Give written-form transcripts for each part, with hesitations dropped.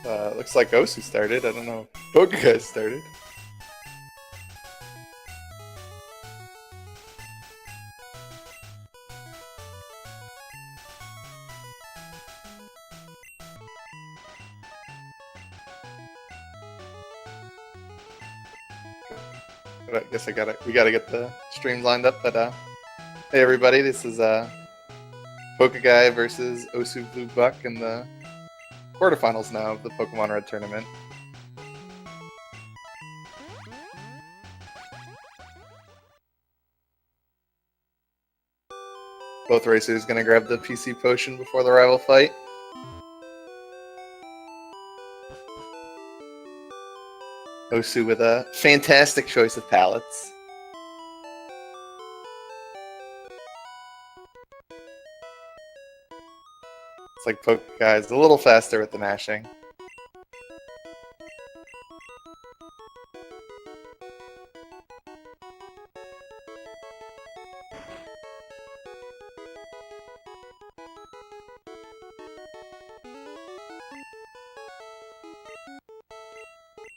Looks like Osu started. I don't know. Pokeguy started. I guess we gotta get the stream lined up. But hey everybody, this is Pokeguy versus osubluebuck in the quarterfinals now of the Pokemon Red tournament. Both racers gonna grab the PC potion before the rival fight. Osu with a fantastic choice of palettes. It's like Pokeguy's a little faster with the mashing.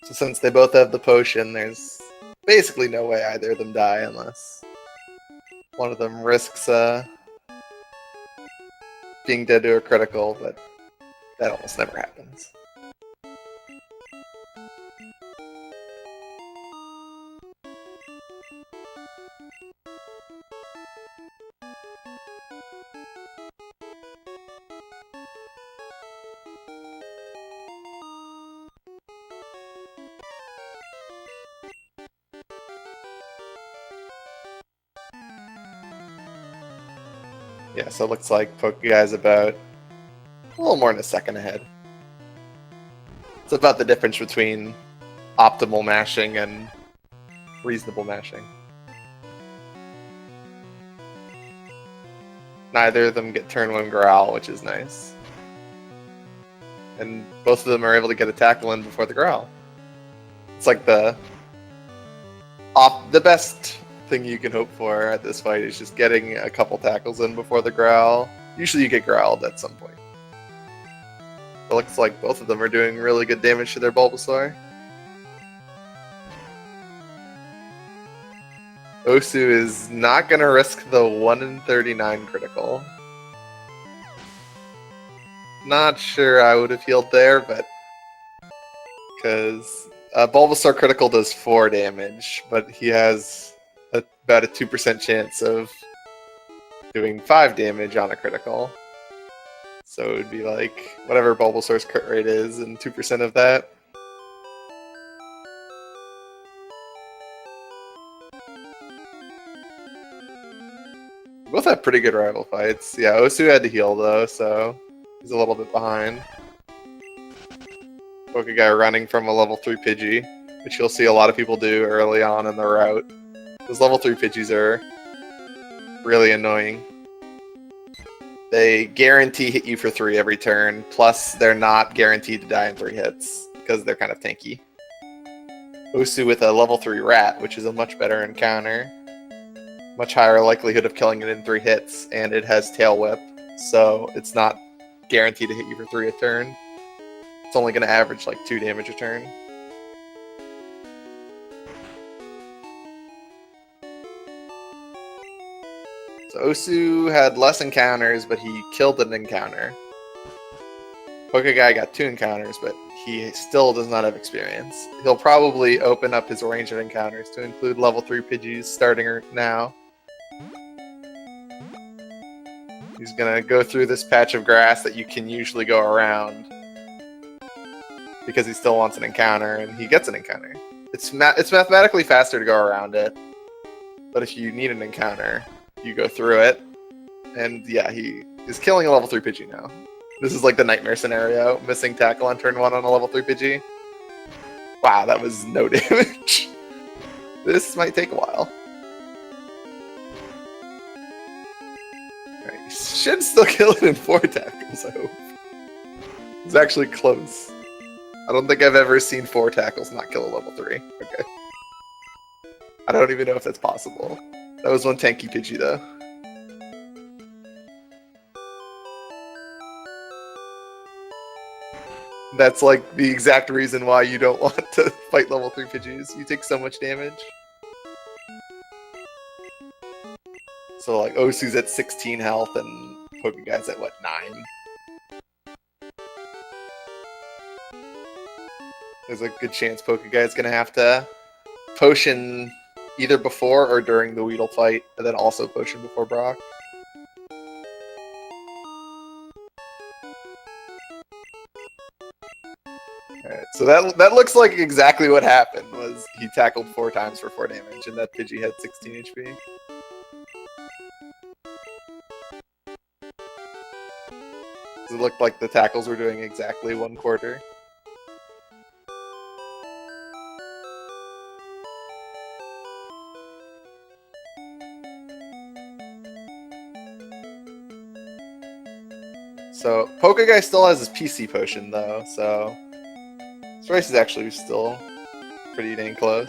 So since they both have the potion, there's basically no way either of them die unless one of them risks being dead to a critical, but that almost never happens. Yeah, so it looks like Pokeguy's about a little more than a second ahead. It's about the difference between optimal mashing and reasonable mashing. Neither of them get turn 1 growl, which is nice. And both of them are able to get a tackle in before the growl. It's like the best thing you can hope for at this fight is just getting a couple tackles in before the growl. Usually you get growled at some point. It looks like both of them are doing really good damage to their Bulbasaur. Osu is not going to risk the 1 in 39 critical. Not sure I would have healed there, but because Bulbasaur critical does 4 damage, but he has about a 2% chance of doing 5 damage on a critical. So it would be like whatever Bulbasaur's crit rate is and 2% of that. Both have pretty good rival fights. Yeah, Osu had to heal though, so he's a little bit behind. Pokeguy running from a level 3 Pidgey, which you'll see a lot of people do early on in the route. Those level 3 Pidgeys are really annoying. They guarantee hit you for 3 every turn, plus they're not guaranteed to die in 3 hits, because they're kind of tanky. Osu with a level 3 Rat, which is a much better encounter. Much higher likelihood of killing it in 3 hits, and it has Tail Whip, so it's not guaranteed to hit you for 3 a turn. It's only going to average like 2 damage a turn. So Osu had less encounters, but he killed an encounter. Pokeguy got 2 encounters, but he still does not have experience. He'll probably open up his range of encounters to include level 3 Pidgeys starting now. He's gonna go through this patch of grass that you can usually go around because he still wants an encounter, and he gets an encounter. It's mathematically faster to go around it, but if you need an encounter, you go through it, and yeah, he is killing a level 3 Pidgey now. This is like the nightmare scenario, missing tackle on turn 1 on a level 3 Pidgey. Wow, that was no damage. This might take a while. Alright, should still kill it in 4 tackles, I hope. It's actually close. I don't think I've ever seen 4 tackles not kill a level 3. Okay. I don't even know if that's possible. That was one tanky Pidgey, though. That's like the exact reason why you don't want to fight level 3 Pidgeys. You take so much damage. So like Osu's at 16 health and Pokeguy's at what, 9? There's a good chance Pokeguy's gonna have to potion either before or during the Weedle fight, and then also potion before Brock. Alright, so that looks like exactly what happened, was he tackled 4 times for 4 damage, and that Pidgey had 16 HP. It looked like the tackles were doing exactly 1/4. So, Pokeguy still has his PC potion, though, so this race is actually still pretty dang close.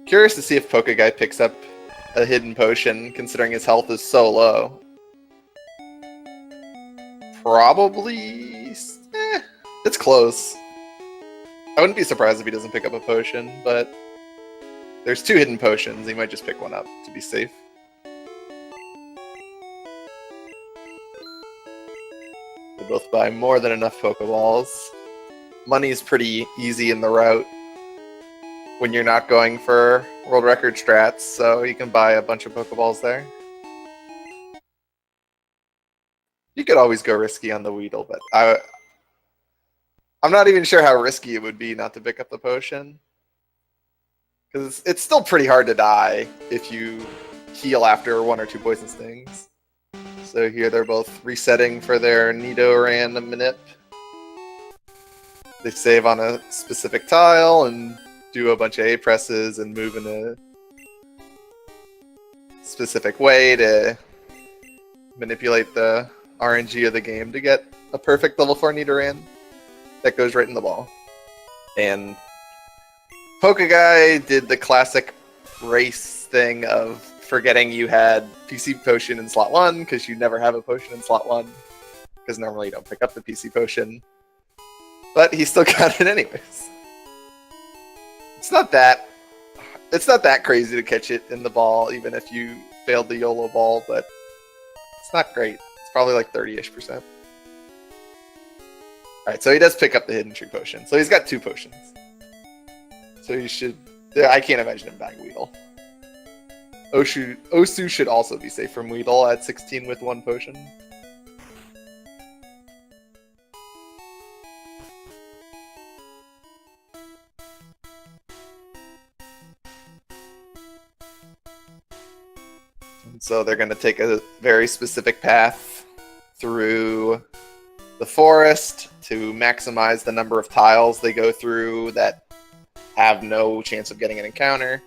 Curious to see if Pokeguy picks up a hidden potion, considering his health is so low. Probably... it's close. I wouldn't be surprised if he doesn't pick up a potion, but there's 2 hidden potions. He might just pick one up to be safe. They both buy more than enough Pokeballs. Money's pretty easy in the route when you're not going for world record strats, so you can buy a bunch of Pokeballs there. You could always go risky on the Weedle, but I'm not even sure how risky it would be not to pick up the potion. Because it's still pretty hard to die if you heal after 1 or 2 poison stings. So here they're both resetting for their Nidoran Manip. They save on a specific tile and do a bunch of A-presses and move in a specific way to manipulate the RNG of the game to get a perfect level 4 Nidoran that goes right in the ball. And Pokeguy did the classic race thing of forgetting you had PC potion in slot 1 because you never have a potion in slot 1 because normally you don't pick up the PC potion. But he still got it anyways. It's not that crazy to catch it in the ball, even if you failed the YOLO ball, but it's not great. It's probably like 30-ish%. Alright, so he does pick up the Hidden Tree Potion. So he's got 2 potions. So he should... I can't imagine him buying Weedle. Osu should also be safe from Weedle at 16 with 1 potion. And so they're going to take a very specific path through the forest to maximize the number of tiles they go through that have no chance of getting an encounter.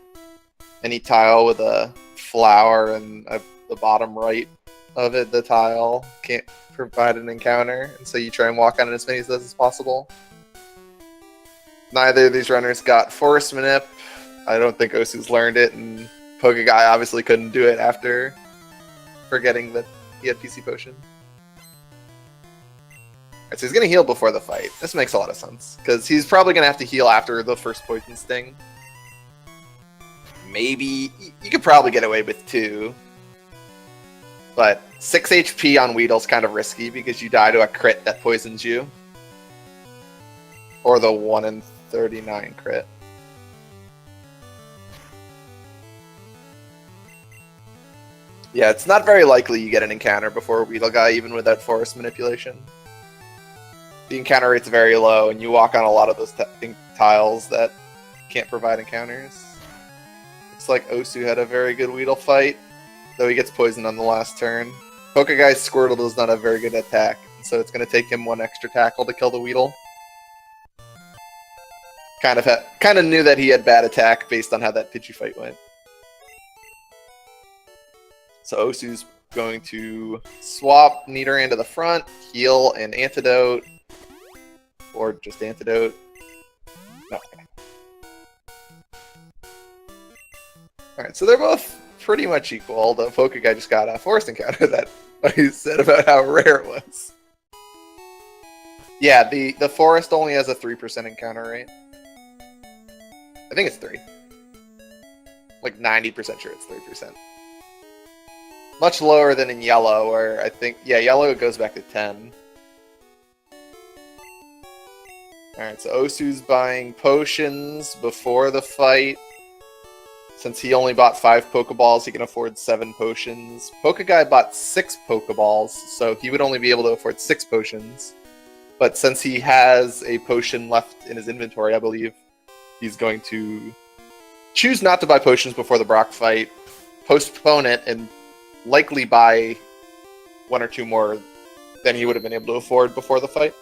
Any tile with a flower in the bottom right of it, the tile, can't provide an encounter, and so you try and walk on it as many of those as possible. Neither of these runners got Forest Manip. I don't think Osu's learned it, and Pokeguy obviously couldn't do it after forgetting that he had PC Potion. Alright, so he's going to heal before the fight. This makes a lot of sense, because he's probably going to have to heal after the first Poison Sting. Maybe, you could probably get away with 2. But 6 HP on Weedle's kind of risky, because you die to a crit that poisons you. Or the 1 in 39 crit. Yeah, it's not very likely you get an encounter before Weedle Guy, even without Forest Manipulation. The encounter rate's very low, and you walk on a lot of those tiles that can't provide encounters. Looks like Osu had a very good Weedle fight, though he gets poisoned on the last turn. Pokeguy's Squirtle does not have very good attack, so it's going to take him 1 extra tackle to kill the Weedle. Kind of knew that he had bad attack based on how that Pidgey fight went. So Osu's going to swap Nidoran to the front, heal and Antidote. Or just Antidote. No. Alright, so they're both pretty much equal, although Pokeguy just got a forest encounter that he said about how rare it was. Yeah, the forest only has a 3% encounter rate. I think it's 3. Like 90% sure it's 3%. Much lower than in yellow, where I think, yeah, yellow it goes back to 10. Alright, so Osu's buying potions before the fight. Since he only bought 5 Pokeballs, he can afford 7 potions. Pokeguy bought 6 Pokeballs, so he would only be able to afford 6 potions. But since he has a potion left in his inventory, I believe he's going to choose not to buy potions before the Brock fight, postpone it, and likely buy 1 or 2 more than he would have been able to afford before the fight.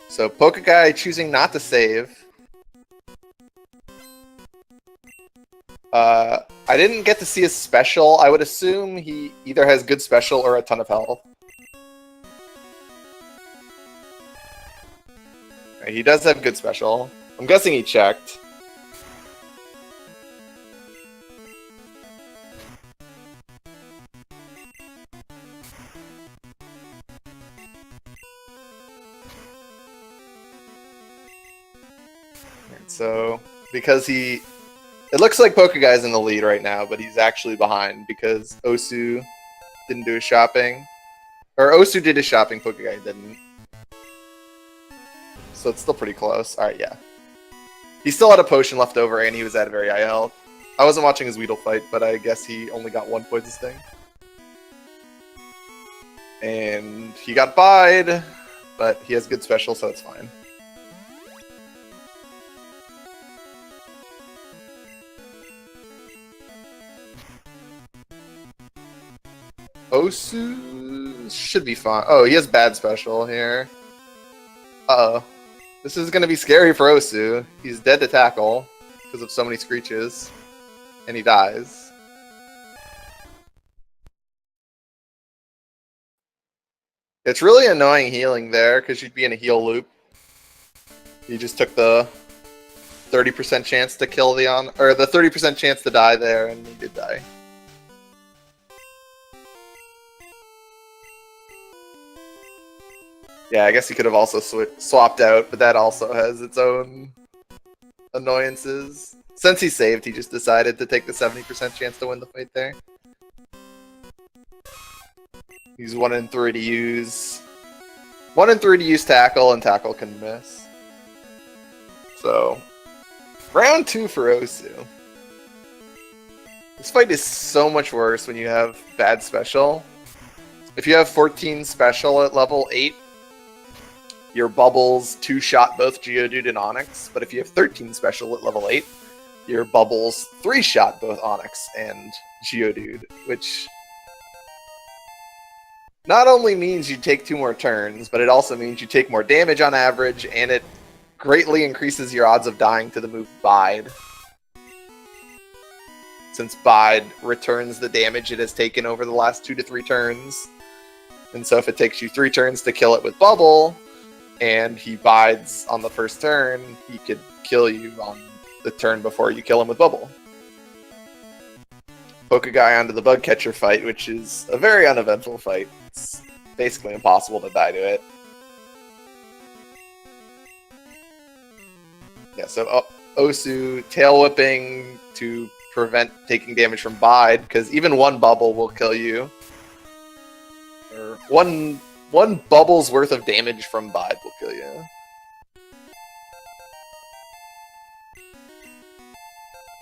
So Pokeguy choosing not to save. I didn't get to see his special. I would assume he either has good special or a ton of health. He does have good special. I'm guessing he checked. So, because it looks like Pokeguy's in the lead right now, but he's actually behind because Osu didn't do his shopping. Or Osu did his shopping, Pokeguy didn't. So it's still pretty close. Alright, yeah. He still had a potion left over and he was at a very high health. I wasn't watching his Weedle fight, but I guess he only got 1 poison sting. And he got buyed, but he has good special, so it's fine. Osu should be fine. Oh, he has bad special here. Uh-oh. This is going to be scary for Osu. He's dead to tackle because of so many screeches. And he dies. It's really annoying healing there because you'd be in a heal loop. You just took the 30% chance to kill the 30% chance to die there, and he did die. Yeah, I guess he could have also swapped out, but that also has its own annoyances. Since he saved, he just decided to take the 70% chance to win the fight there. He's 1 in 3 to use. 1 in 3 to use tackle, and tackle can miss. So, round 2 for Osu. This fight is so much worse when you have bad special. If you have 14 special at level 8, your bubbles 2-shot both Geodude and Onix, but if you have 13 special at level 8, your bubbles 3-shot both Onix and Geodude, which not only means you take 2 more turns, but it also means you take more damage on average, and it greatly increases your odds of dying to the move Bide. Since Bide returns the damage it has taken over the last 2 to 3 turns. And so if it takes you 3 turns to kill it with Bubble, and he bides on the first turn, he could kill you on the turn before you kill him with Bubble. Pokeguy onto the Bug Catcher fight, which is a very uneventful fight. It's basically impossible to die to it. Yeah, so Osu tail whipping to prevent taking damage from Bide, because even 1 bubble will kill you. Or one bubble's worth of damage from Bide will kill you.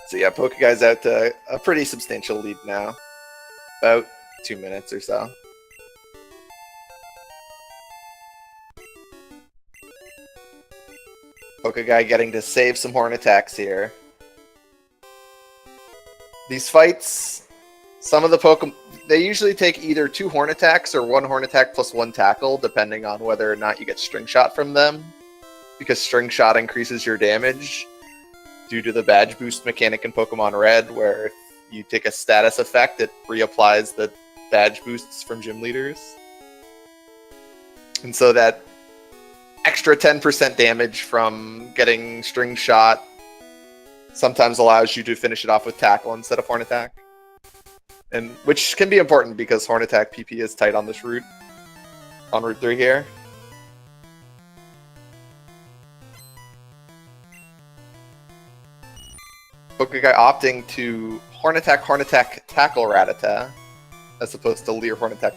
So yeah, Pokeguy's out to a pretty substantial lead now. About 2 minutes or so. Pokeguy getting to save some horn attacks here. These fights, some of the Pokemon, they usually take either 2 horn attacks or 1 horn attack plus 1 tackle, depending on whether or not you get string shot from them. Because string shot increases your damage due to the badge boost mechanic in Pokemon Red, where if you take a status effect, it reapplies the badge boosts from gym leaders. And so that extra 10% damage from getting string shot sometimes allows you to finish it off with tackle instead of horn attack. And which can be important because horn attack PP is tight on this route. On Route 3 here. Pokeguy opting to horn attack, tackle Rattata, as opposed to Leer horn attack.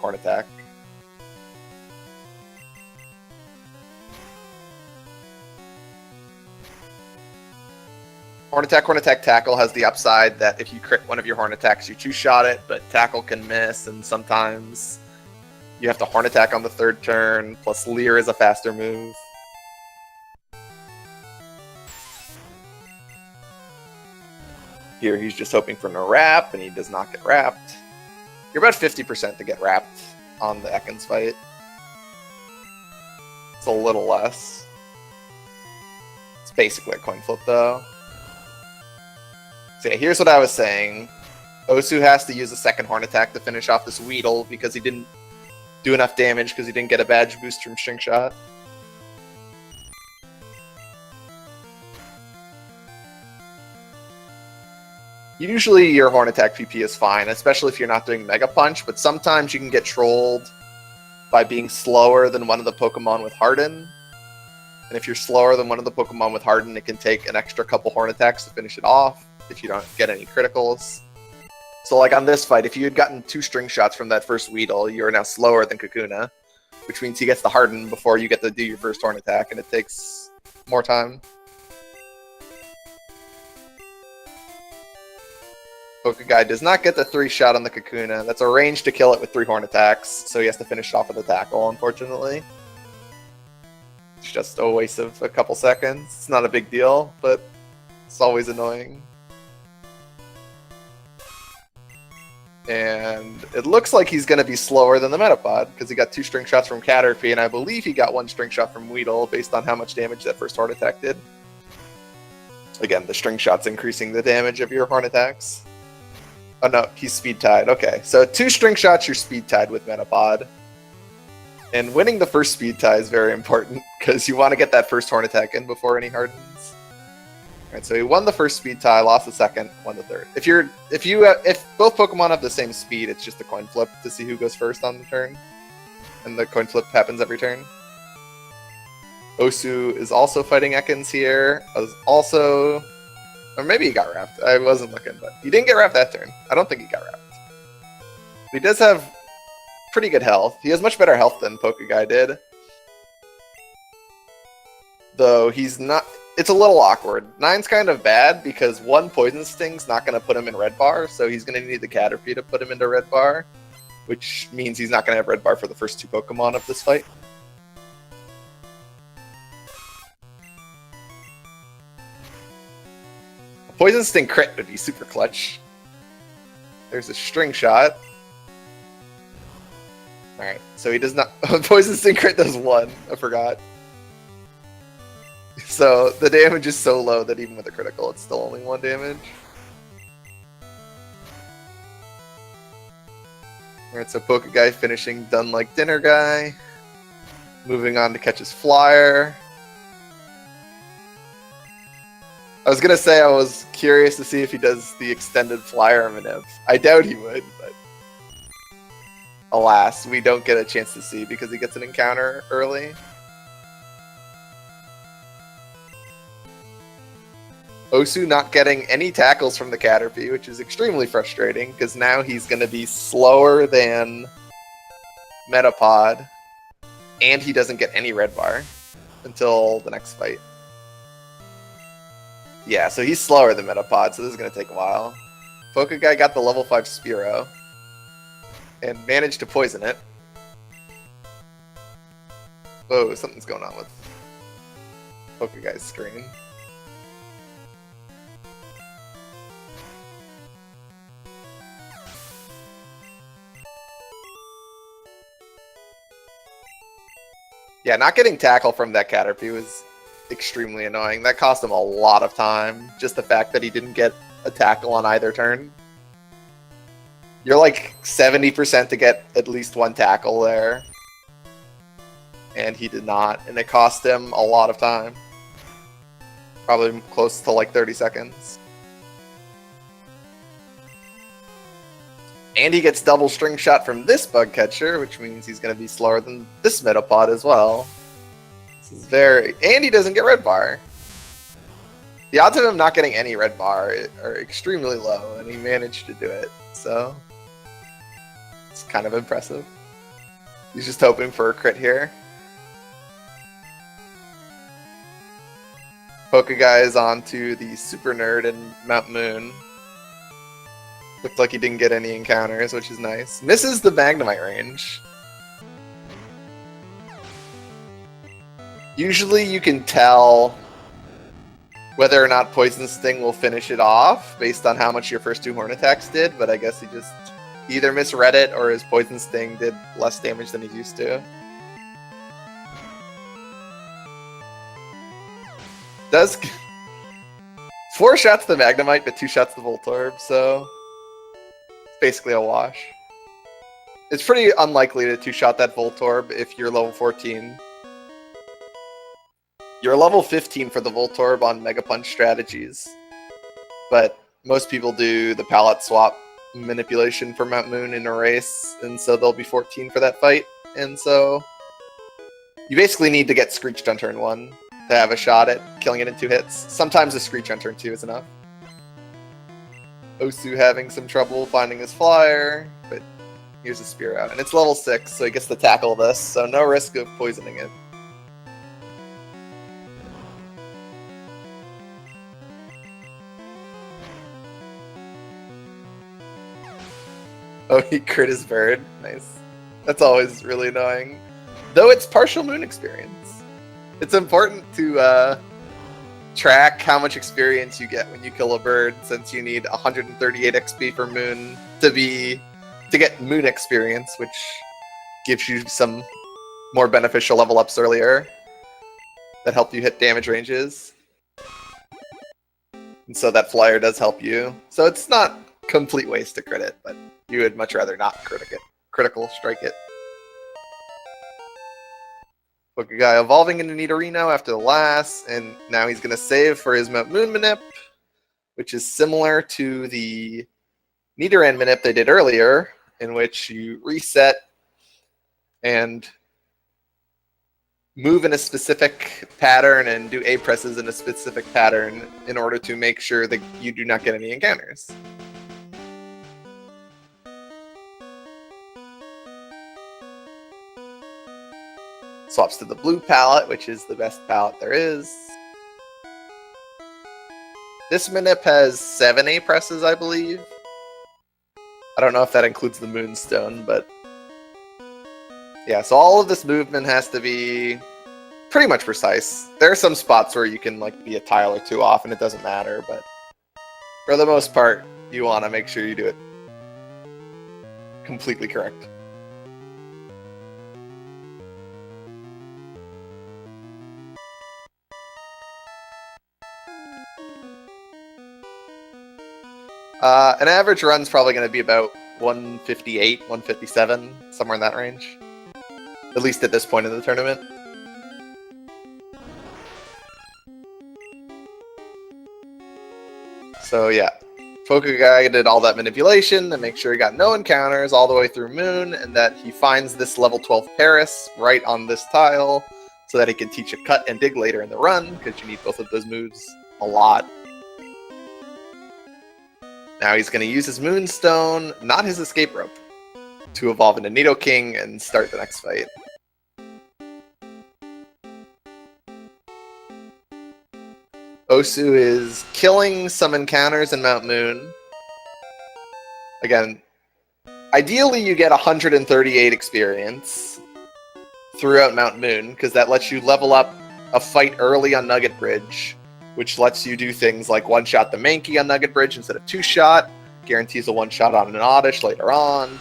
Horn attack, tackle has the upside that if you crit one of your horn attacks, you two-shot it, but tackle can miss, and sometimes you have to horn attack on the third turn, plus Leer is a faster move. Here he's just hoping for no wrap, and he does not get wrapped. You're about 50% to get wrapped on the Ekans fight. It's a little less. It's basically a coin flip, though. So yeah, here's what I was saying. Osu has to use a second horn attack to finish off this Weedle because he didn't do enough damage because he didn't get a badge boost from String Shot. Usually your horn attack PP is fine, especially if you're not doing Mega Punch, but sometimes you can get trolled by being slower than one of the Pokemon with Harden. And if you're slower than one of the Pokemon with Harden, it can take an extra couple horn attacks to finish it off if you don't get any criticals. So like on this fight, if you had gotten 2 string shots from that first Weedle, you are now slower than Kakuna, which means he gets the Harden before you get to do your first horn attack, and it takes more time. Pokeguy does not get the 3-shot on the Kakuna. That's a range to kill it with 3 horn attacks, so he has to finish it off with a tackle, unfortunately. It's just a waste of a couple seconds. It's not a big deal, but it's always annoying. And it looks like he's going to be slower than the Metapod, because he got 2 string shots from Caterpie, and I believe he got 1 string shot from Weedle, based on how much damage that first horn attack did. Again, the string shot's increasing the damage of your horn attacks. Oh no, he's speed tied. Okay, so 2 string shots, you're speed tied with Metapod. And winning the first speed tie is very important, because you want to get that first horn attack in before any hardens. Alright, so he won the first speed tie, lost the second, won the third. If both Pokemon have the same speed, it's just a coin flip to see who goes first on the turn. And the coin flip happens every turn. Osu is also fighting Ekans here. Or maybe he got wrapped. I wasn't looking, but he didn't get wrapped that turn. I don't think he got wrapped. He does have pretty good health. He has much better health than Pokeguy did. Though he's not... It's a little awkward. 9's kind of bad because 1 Poison Sting's not going to put him in Red Bar, so he's going to need the Caterpie to put him into Red Bar, which means he's not going to have Red Bar for the first 2 Pokemon of this fight. Poison Sting crit would be super clutch. There's a string shot. Alright, so he does not... Poison Sting crit does 1. I forgot. So the damage is so low that even with a critical, it's still only 1 damage. Alright, so Pokeguy finishing done like dinner guy. Moving on to catch his flyer. I was gonna say I was curious to see if he does the extended flyer Minev. I doubt he would, but alas, we don't get a chance to see because he gets an encounter early. Osu not getting any tackles from the Caterpie, which is extremely frustrating because now he's gonna be slower than Metapod, and he doesn't get any Red Bar until the next fight. Yeah, so he's slower than Metapod, so this is going to take a while. Pokeguy got the level 5 Spearow and managed to poison it. Oh, something's going on with Pokeguy's screen. Yeah, not getting tackle from that Caterpie was extremely annoying. That cost him a lot of time. Just the fact that he didn't get a tackle on either turn. You're like 70% to get at least 1 tackle there. and he did not, and it cost him a lot of time. Probably close to like 30 seconds. And he gets double string shot from this bug catcher, which means he's going to be slower than this Metapod as well. This is very... And he doesn't get red bar. The odds of him not getting any red bar are extremely low, and he managed to do it, so... It's kind of impressive. He's just hoping for a crit here. Pokeguy is on to the Super Nerd in Mount Moon. Looked like he didn't get any encounters, which is nice. Misses the Magnemite range. Usually you can tell whether or not Poison Sting will finish it off based on how much your first 2 horn attacks did, but I guess he just either misread it or his Poison Sting did less damage than he's used to. Does 4 shots to the Magnemite, but 2 shots to the Voltorb, so it's basically a wash. It's pretty unlikely to 2-shot that Voltorb if you're level 14. You're level 15 for the Voltorb on Mega Punch strategies, but most people do the palette swap manipulation for Mount Moon in a race, and so they'll be 14 for that fight, and so you basically need to get Screeched on turn 1 to have a shot at killing it in 2 hits. Sometimes a Screech on turn 2 is enough. Osu having some trouble finding his flyer, but here's a Spear out. And it's level 6, so he gets to tackle this, so no risk of poisoning it. Oh, he crit his bird. Nice. That's always really annoying. Though it's partial moon experience. It's important to track how much experience you get when you kill a bird, since you need 138 XP for moon to get moon experience, which gives you some more beneficial level ups earlier that help you hit damage ranges. And so that flyer does help you. So it's not complete waste to crit it, but you would much rather not critical strike it. Pokeguy evolving into Nidorino after the last, and now he's going to save for his Mount Moon Manip, which is similar to the Nidoran Manip they did earlier, in which you reset and move in a specific pattern and do A presses in a specific pattern in order to make sure that you do not get any encounters. Swaps to the blue palette, which is the best palette there is. This Manip has 7 A presses, I believe. I don't know if that includes the Moonstone, but yeah, so all of this movement has to be pretty much precise. There are some spots where you can like be a tile or 2 off and it doesn't matter, but for the most part, you want to make sure you do it completely correct. An average run's probably going to be about 158, 157, somewhere in that range. At least at this point in the tournament. So yeah, Pokeguy did all that manipulation to make sure he got no encounters all the way through Moon, and that he finds this level 12 Paris right on this tile, so that he can teach a cut and dig later in the run, because you need both of those moves a lot. Now he's going to use his Moonstone, not his Escape Rope, to evolve into Nidoking and start the next fight. Osu is killing some encounters in Mount Moon. Again, ideally you get 138 experience throughout Mount Moon, because that lets you level up a fight early on Nugget Bridge, which lets you do things like one-shot the Mankey on Nugget Bridge instead of 2-shot, guarantees a one-shot on an Oddish later on,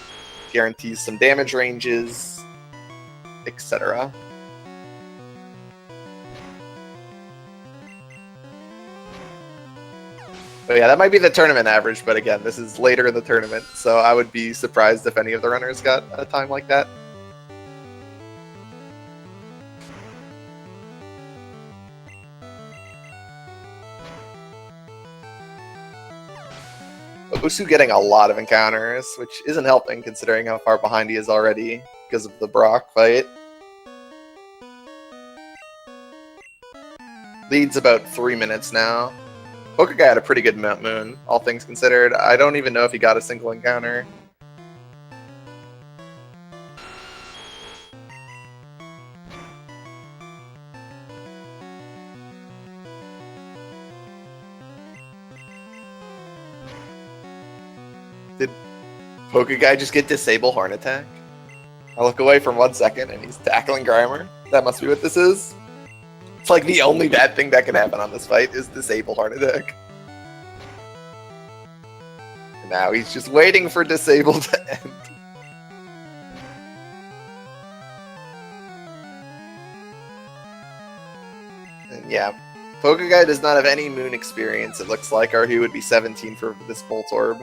guarantees some damage ranges, etc. But yeah, that might be the tournament average, but again, this is later in the tournament, so I would be surprised if any of the runners got a time like that. Osu getting a lot of encounters, which isn't helping considering how far behind he is already because of the Brock fight. Leads about 3 minutes now. Pokeguy had a pretty good Mount Moon, all things considered. I don't even know if he got a single encounter. Did Pokeguy just get Disable Horn Attack? I look away for 1 second and he's tackling Grimer. That must be what this is. It's like the only bad thing that can happen on this fight is Disable Horn Attack. And now he's just waiting for Disable to end. And yeah, Pokeguy does not have any Moon experience, it looks like, or he would be 17 for this Volt Orb.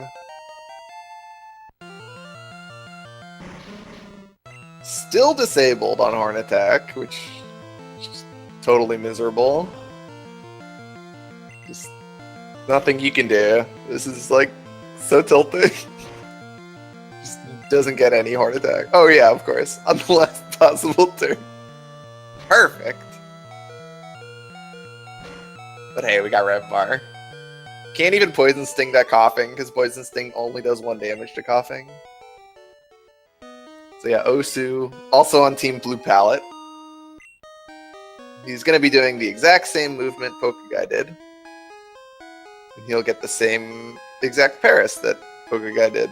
Still disabled on Horn Attack, which is just totally miserable. Just nothing you can do. This is like so tilting. Just doesn't get any Horn Attack. Oh yeah, of course. On the last possible turn. Perfect. But hey, we got Rev Bar. Can't even Poison Sting that Coughing, because Poison Sting only does 1 damage to Coughing. So yeah, Osu, also on Team Blue Palette. He's going to be doing the exact same movement Pokeguy did. And he'll get the same exact Paris that Pokeguy did.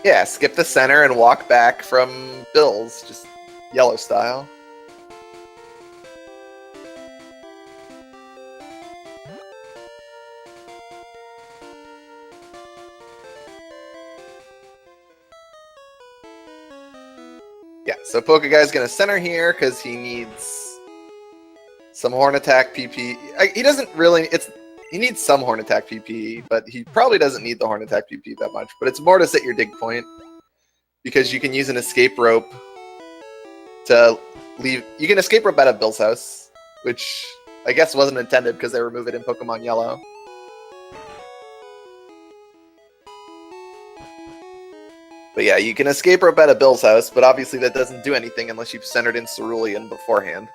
Yeah, skip the center and walk back from Bill's, just yellow style. Yeah, so Pokeguy's gonna center here because he needs some Horn Attack PP. He doesn't really. He needs some Horn Attack PP, but he probably doesn't need the Horn Attack PP that much. But it's more to set your dig point because you can use an escape rope to leave. You can escape rope out of Bill's house, which I guess wasn't intended because they remove it in Pokemon Yellow. But yeah, you can escape rope out of Bill's house, but obviously that doesn't do anything unless you've centered in Cerulean beforehand.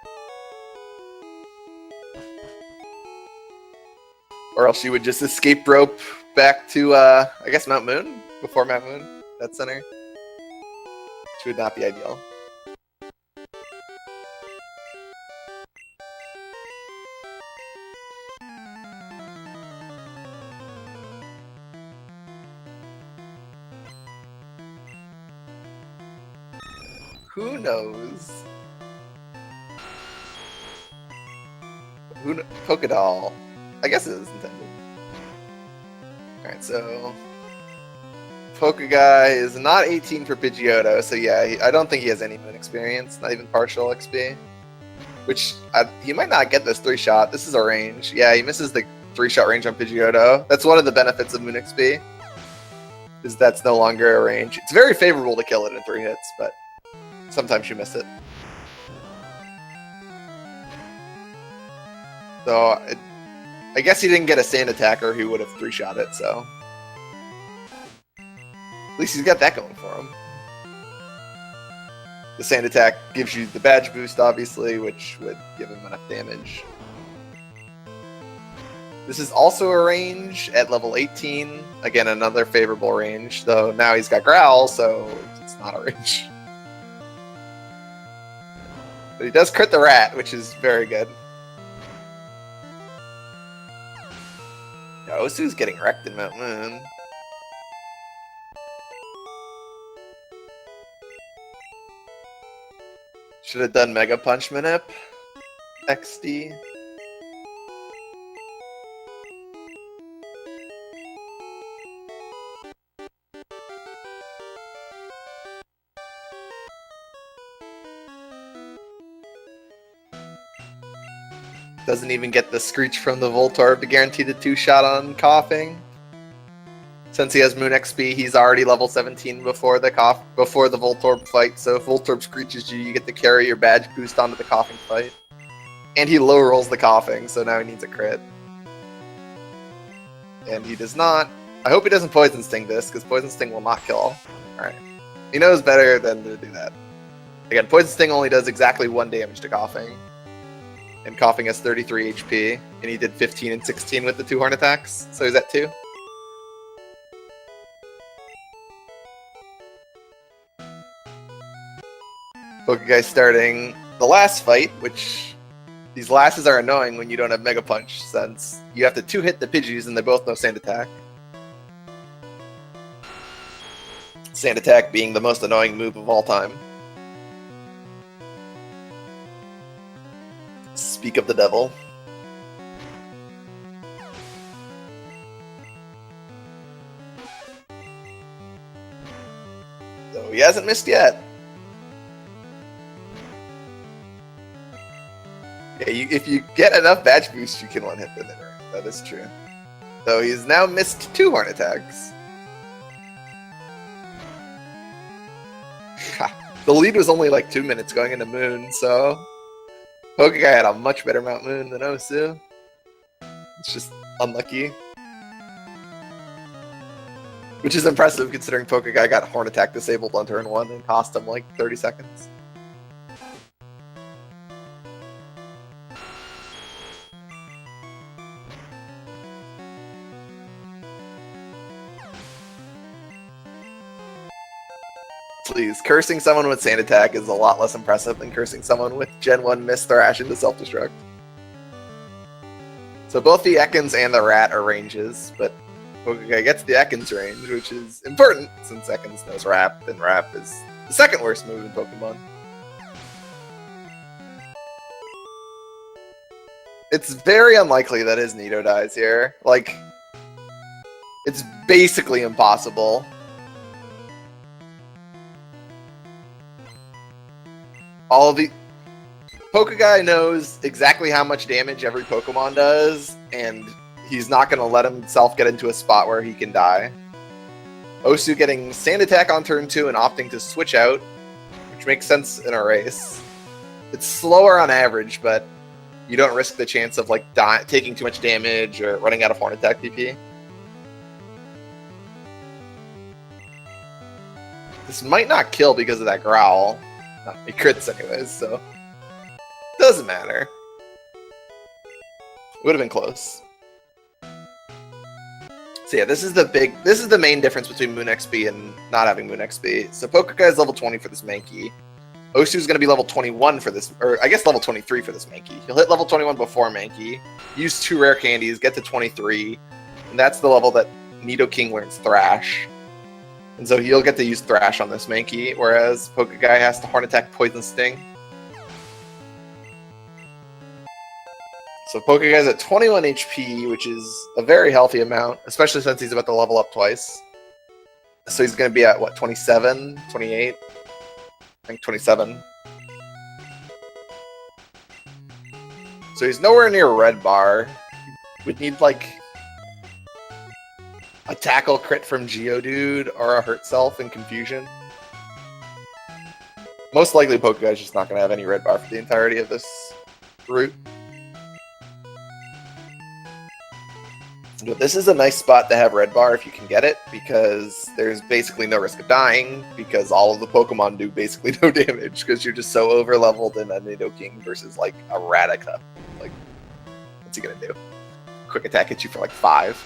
Or else you would just escape rope back to, I guess, Mount Moon? Before Mount Moon? That center? Which would not be ideal. Who knows? Pokédoll. I guess it is intended. Alright, so Pokeguy is not 18 for Pidgeotto, so yeah, I don't think he has any Moon experience, not even partial XP. Which, he might not get this 3-shot. This is a range. Yeah, he misses the 3-shot range on Pidgeotto. That's one of the benefits of Moon XP, is that's no longer a range. It's very favorable to kill it in 3 hits, but sometimes you miss it. So, I guess he didn't get a Sand Attacker who would have 3-shot it, so at least he's got that going for him. The Sand Attack gives you the badge boost, obviously, which would give him enough damage. This is also a range at level 18. Again, another favorable range, though now he's got Growl, so it's not a range. But he does crit the rat, which is very good. Yeah, Osu's getting wrecked in Mount Moon. Should have done Mega Punch Manip. XD. Doesn't even get the Screech from the Voltorb to guarantee the 2-shot on Coughing. Since he has Moon XP, he's already level 17 before the Voltorb fight. So if Voltorb screeches you, you get to carry your badge boost onto the coughing fight. And he low rolls the coughing, so now he needs a crit. And he does not. I hope he doesn't Poison Sting this, because Poison Sting will not kill. Alright. He knows better than to do that. Again, Poison Sting only does exactly 1 damage to coughing. And coughing has 33 HP. And he did 15 and 16 with the 2 horn attacks, so he's at 2. Pokeguy starting the last fight, which these lasses are annoying when you don't have Mega Punch, since you have to 2-hit the Pidgeys and they both know Sand Attack. Sand Attack being the most annoying move of all time. Speak of the devil. So he hasn't missed yet. Yeah, if you get enough badge boost, you can one-hit the Nidoran. That is true. So he's now missed 2 horn attacks. The lead was only like 2 minutes going into Moon, so Pokeguy had a much better Mount Moon than Osu. It's just unlucky. Which is impressive considering Pokeguy got Horn Attack disabled on turn 1 and cost him like 30 seconds. Please, cursing someone with Sand Attack is a lot less impressive than cursing someone with Gen 1 Miss Thrash into Self-Destruct. So both the Ekans and the Rat are ranges, but Pokeguy gets the Ekans range, which is important since Ekans knows Wrap, and Wrap is the second worst move in Pokemon. It's very unlikely that his Nido dies here. Like, it's basically impossible. All of the Pokeguy knows exactly how much damage every Pokemon does, and he's not going to let himself get into a spot where he can die. Osu getting Sand Attack on turn 2 and opting to switch out, which makes sense in a race. It's slower on average, but you don't risk the chance of like taking too much damage or running out of Horn Attack PP. This might not kill because of that growl. No, he crits anyways, so doesn't matter. It would have been close. So yeah, this is the main difference between Moon XP and not having Moon XP. So Pokeguy is level 20 for this Mankey. Osu's going to be level 21 for this, or I guess level 23 for this Mankey. He'll hit level 21 before Mankey, use 2 rare candies, get to 23, and that's the level that Nidoking learns Thrash. And so he'll get to use Thrash on this Mankey, whereas Pokeguy has to Horn Attack, Poison Sting. So Pokeguy's at 21 HP, which is a very healthy amount, especially since he's about to level up twice. So he's going to be at, what, 27, 28? I think 27. So he's nowhere near Red Bar. We'd need, like, a tackle crit from Geodude or a Hurt Self in Confusion. Most likely Pokeguy's just not going to have any Red Bar for the entirety of this route. But this is a nice spot to have Red Bar if you can get it, because there's basically no risk of dying, because all of the Pokemon do basically no damage, because you're just so over-leveled in a Nidoking versus, like, a Rattata. Like, what's he gonna do? Quick attack hits you for, like, 5.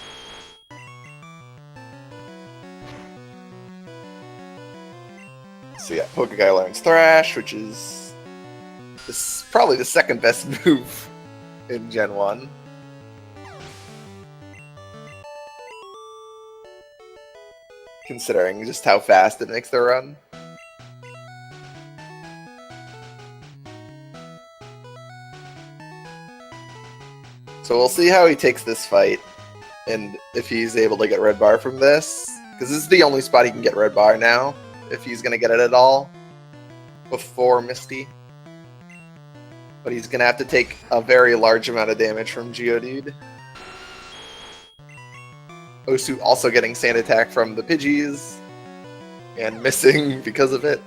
So yeah, Pokeguy learns Thrash, which is probably the second best move in Gen 1. Considering just how fast it makes the run. So we'll see how he takes this fight, and if he's able to get Red Bar from this, because this is the only spot he can get Red Bar now, if he's going to get it at all, before Misty. But he's going to have to take a very large amount of damage from Geodude. Osu also getting sand attack from the Pidgeys and missing because of it.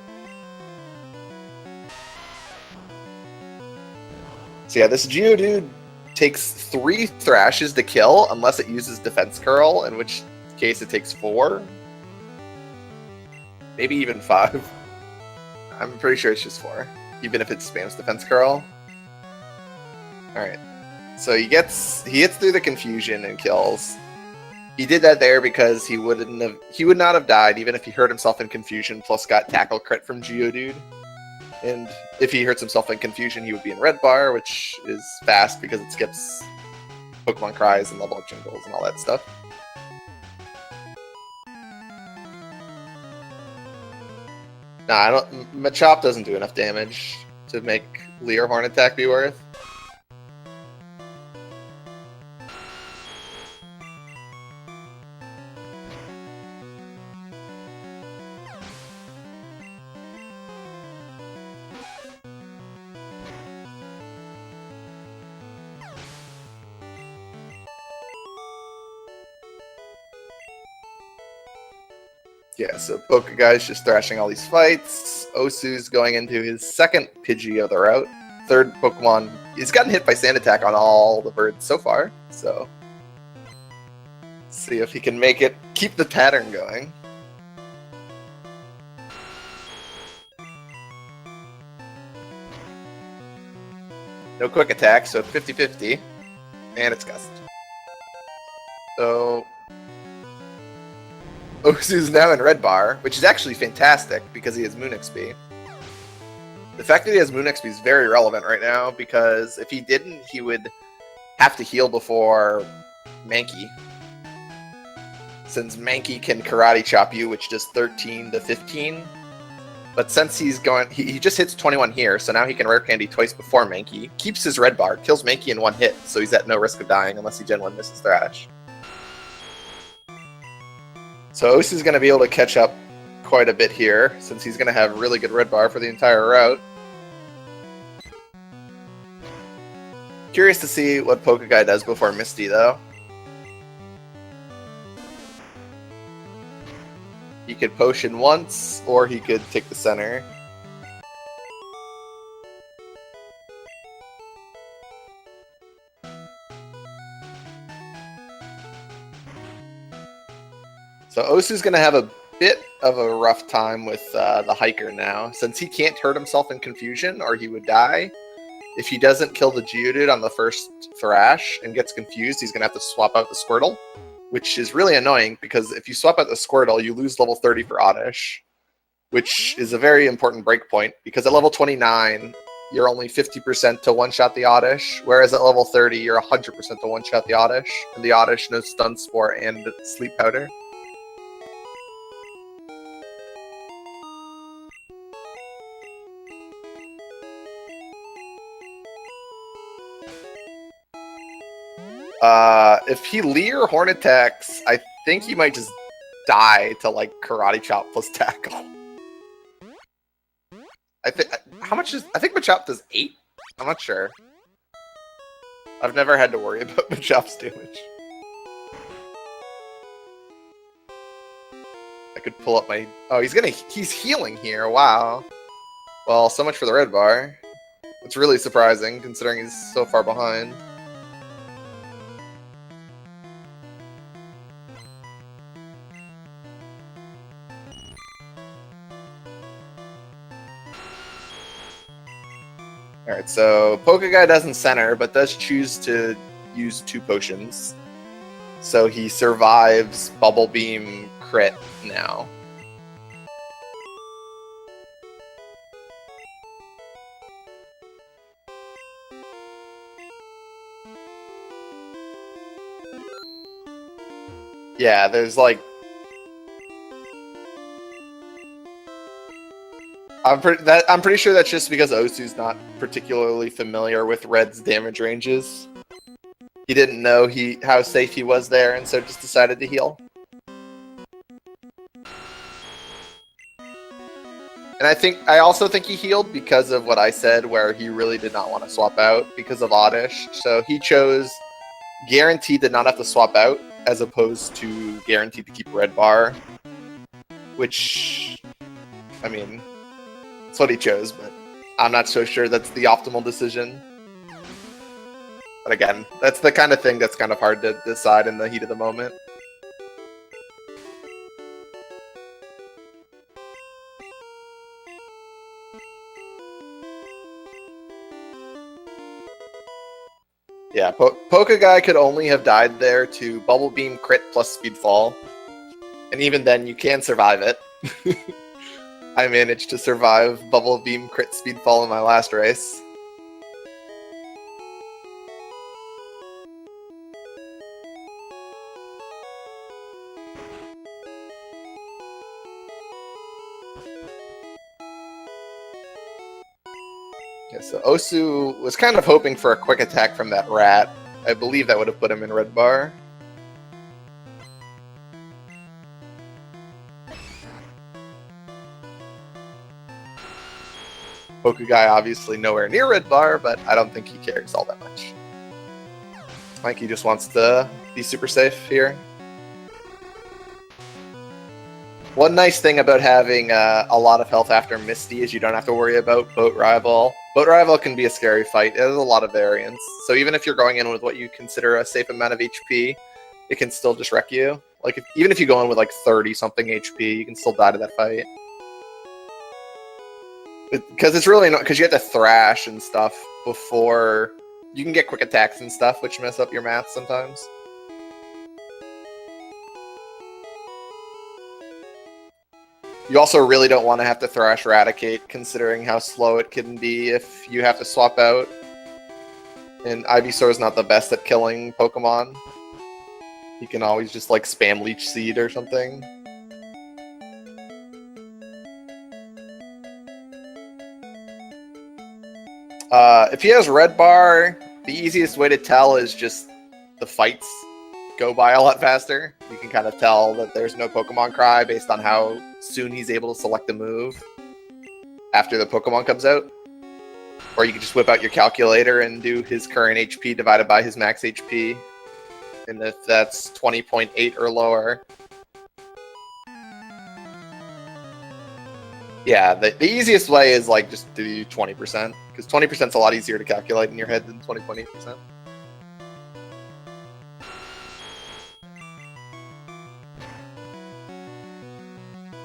So yeah, this Geodude takes 3 Thrashes to kill unless it uses Defense Curl, in which case it takes 4. Maybe even 5. I'm pretty sure it's just 4, even if it spams Defense Curl. Alright, so he hits through the confusion and kills. He did that there because he would not have died even if he hurt himself in confusion plus got tackle crit from Geodude. And if he hurts himself in confusion, he would be in red bar, which is fast because it skips Pokemon cries and level up jingles and all that stuff. Nah, Machop doesn't do enough damage to make Leer Horn attack be worth. Yeah, so Pokeguy's just thrashing all these fights. Osu's going into his second Pidgey of the route. Third Pokemon. He's gotten hit by Sand Attack on all the birds so far, so let's see if he can make it, keep the pattern going. No quick attack, so 50-50. And it's Gust. So Osu's now in red bar, which is actually fantastic because he has Moon XP. The fact that he has Moon XP is very relevant right now because if he didn't, he would have to heal before Mankey. Since Mankey can Karate Chop you, which does 13 to 15. But since he's going, he just hits 21 here, so now he can Rare Candy twice before Mankey. Keeps his red bar, kills Mankey in one hit, so he's at no risk of dying unless he Gen 1 misses Thrash. So Osu's going to be able to catch up quite a bit here, since he's going to have really good red bar for the entire route. Curious to see what Pokeguy does before Misty, though. He could potion once, or he could take the center. So Osu's going to have a bit of a rough time with the Hiker now, since he can't hurt himself in confusion, or he would die. If he doesn't kill the Geodude on the first Thrash and gets confused, he's going to have to swap out the Squirtle, which is really annoying, because if you swap out the Squirtle, you lose level 30 for Oddish, which is a very important breakpoint, because at level 29, you're only 50% to one-shot the Oddish, whereas at level 30, you're 100% to one-shot the Oddish, and the Oddish knows Stun Spore and Sleep Powder. If he Leer Horn attacks, I think he might just die to like Karate Chop plus Tackle. I think I think Machop does 8? I'm not sure. I've never had to worry about Machop's damage. I could pull up my... Oh, he's healing here. Wow. Well, so much for the red bar. It's really surprising considering he's so far behind. Alright, so Pokeguy doesn't center, but does choose to use 2 potions. So he survives Bubble Beam crit now. Yeah, there's like... I'm pretty sure that's just because Osu's not particularly familiar with Red's damage ranges. He didn't know how safe he was there, and so just decided to heal. And I also think he healed because of what I said, where he really did not want to swap out because of Oddish. So he chose guaranteed to not have to swap out, as opposed to guaranteed to keep red bar, which, I mean, that's what he chose, but I'm not so sure that's the optimal decision. But again, that's the kind of thing that's kind of hard to decide in the heat of the moment. Yeah, Pokeguy could only have died there to Bubble Beam crit plus Speedfall. And even then, you can survive it. I managed to survive Bubble Beam crit Speedfall in my last race. Yeah, so Osu was kind of hoping for a quick attack from that rat. I believe that would have put him in red bar. Pokeguy obviously nowhere near red bar, but I don't think he cares all that much. Mikey just wants to be super safe here. One nice thing about having a lot of health after Misty is you don't have to worry about Boat Rival. Boat Rival can be a scary fight. It has a lot of variance. So even if you're going in with what you consider a safe amount of HP, it can still just wreck you. Like even if you go in with like 30-something HP, you can still die to that fight. Because it's really not, because you have to thrash and stuff before you can get quick attacks and stuff, which mess up your math sometimes. You also really don't want to have to thrash Raticate, considering how slow it can be if you have to swap out. And Ivysaur is not the best at killing Pokemon. You can always just like spam Leech Seed or something. If he has red bar, the easiest way to tell is just the fights go by a lot faster. You can kind of tell that there's no Pokemon Cry based on how soon he's able to select a move after the Pokemon comes out. Or you can just whip out your calculator and do his current HP divided by his max HP. And if that's 20.8 or lower. Yeah, the easiest way is like just do 20%. Because 20% is a lot easier to calculate in your head than 20.8%.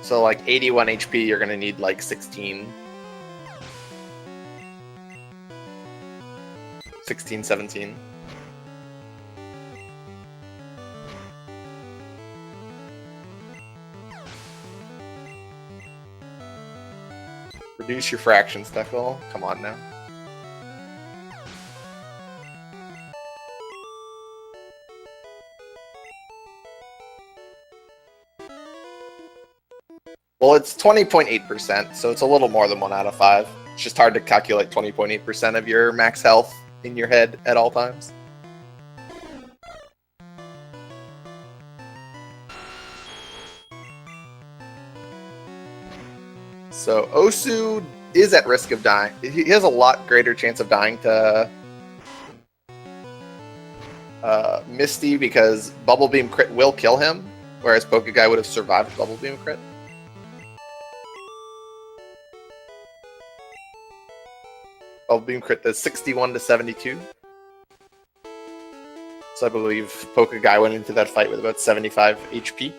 So like 81 HP, you're going to need like 16. 16, 17. Reduce your fractions, Deckle. Come on now. Well, it's 20.8%, so it's a little more than 1 out of 5. It's just hard to calculate 20.8% of your max health in your head at all times. So Osu is at risk of dying. He has a lot greater chance of dying to Misty because Bubble Beam crit will kill him, whereas Pokeguy would have survived Bubble Beam crit. Bubble Beam crit does 61 to 72. So I believe Pokeguy went into that fight with about 75 HP.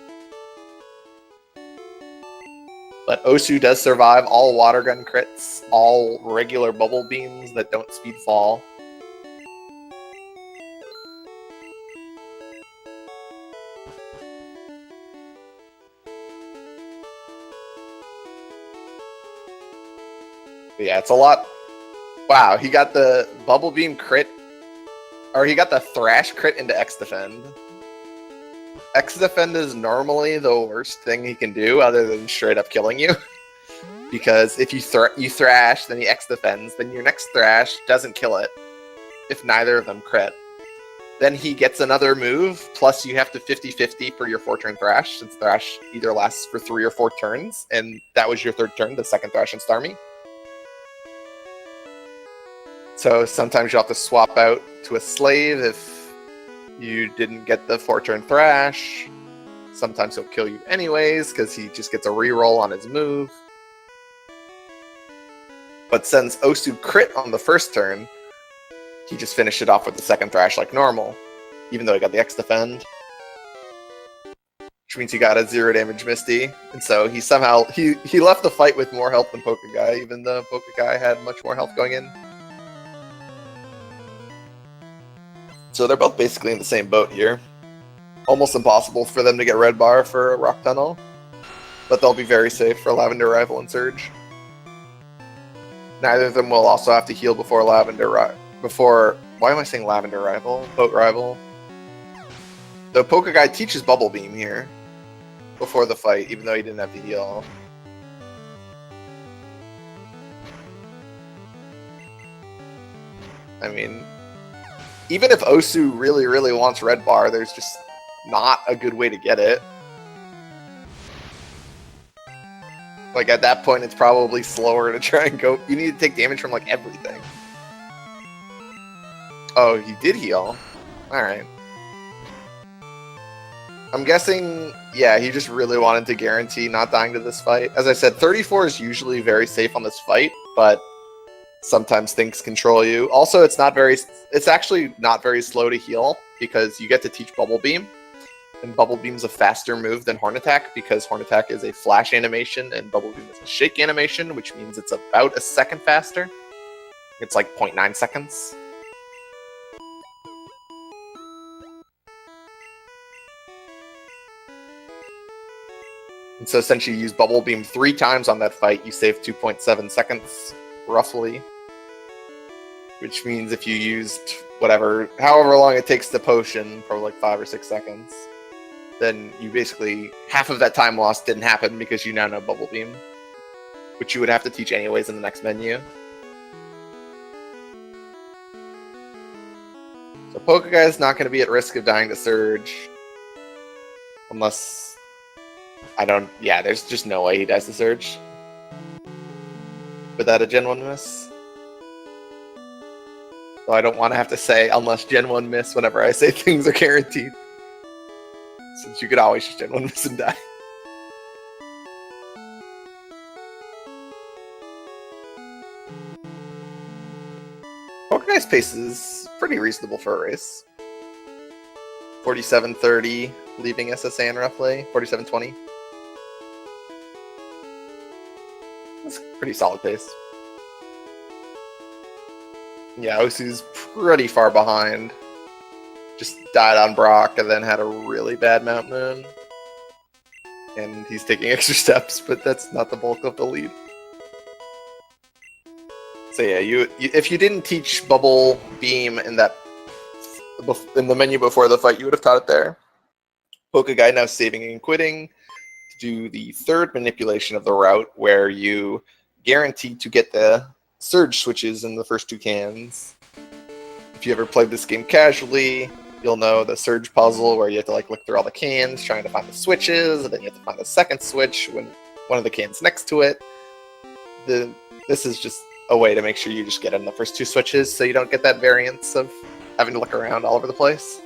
But Osu does survive all Water Gun crits, all regular Bubble Beams that don't speed fall. But yeah, it's a lot. Wow, he got the Bubble Beam crit, or he got the Thrash crit into X-Defend. X-Defend is normally the worst thing he can do other than straight up killing you. Because if you Thrash, then he X-Defends, then your next Thrash doesn't kill it if neither of them crit. Then he gets another move, plus you have to 50-50 for your 4-turn Thrash, since Thrash either lasts for 3 or 4 turns, and that was your 3rd turn, the second Thrash in Starmie. So sometimes you'll have to swap out to a Slave if You didn't get the 4-turn Thrash. Sometimes he'll kill you anyways, because he just gets a reroll on his move. But since Osu crit on the first turn, he just finished it off with the second Thrash like normal, even though he got the X defend. Which means he got a 0 damage Misty, and so he somehow he left the fight with more health than Pokeguy, even though Pokeguy had much more health going in. So they're both basically in the same boat here. Almost impossible for them to get red bar for a Rock Tunnel, but they'll be very safe for Lavender Rival and Surge. Neither of them will also have to heal before why am I saying Lavender Rival? Boat Rival. The Pokeguy teaches Bubble Beam here before the fight, even though he didn't have to heal. I mean, even if Osu really, really wants red bar, there's just not a good way to get it. Like, at that point, it's probably slower to try and go. You need to take damage from, like, everything. Oh, he did heal. Alright. I'm guessing, yeah, he just really wanted to guarantee not dying to this fight. As I said, 34 is usually very safe on this fight, but sometimes things control you. Also, it's actually not very slow to heal, because you get to teach Bubble Beam. And Bubble Beam's a faster move than Horn Attack, because Horn Attack is a flash animation and Bubble Beam is a shake animation, which means it's about a second faster. It's like 0.9 seconds. And so since you use Bubble Beam 3 times on that fight, you save 2.7 seconds, roughly. Which means if you used however long it takes to potion, probably like 5 or 6 seconds, then you basically, half of that time lost didn't happen because you now know Bubble Beam, which you would have to teach anyways in the next menu. So Pokeguy is not going to be at risk of dying to Surge. Unless, there's just no way he dies to Surge without a Gen 1 miss. So I don't want to have to say unless Gen 1 miss whenever I say things are guaranteed, since you could always just Gen 1 miss and die. Pokeguy's pace is pretty reasonable for a race. 47:30, leaving SSAN roughly. 47:20. That's a pretty solid pace. Yeah, Osu's pretty far behind. Just died on Brock and then had a really bad Mount Moon. And he's taking extra steps, but that's not the bulk of the lead. So yeah, if you didn't teach Bubble Beam in the menu before the fight, you would have taught it there. Pokeguy now saving and quitting to do the third manipulation of the route, where you guarantee to get the Surge switches in the first 2 cans. If you ever played this game casually, you'll know the Surge puzzle, where you have to look through all the cans trying to find the switches, and then you have to find the second switch when one of the cans next to it. This is just a way to make sure you just get in the first 2 switches, so you don't get that variance of having to look around all over the place.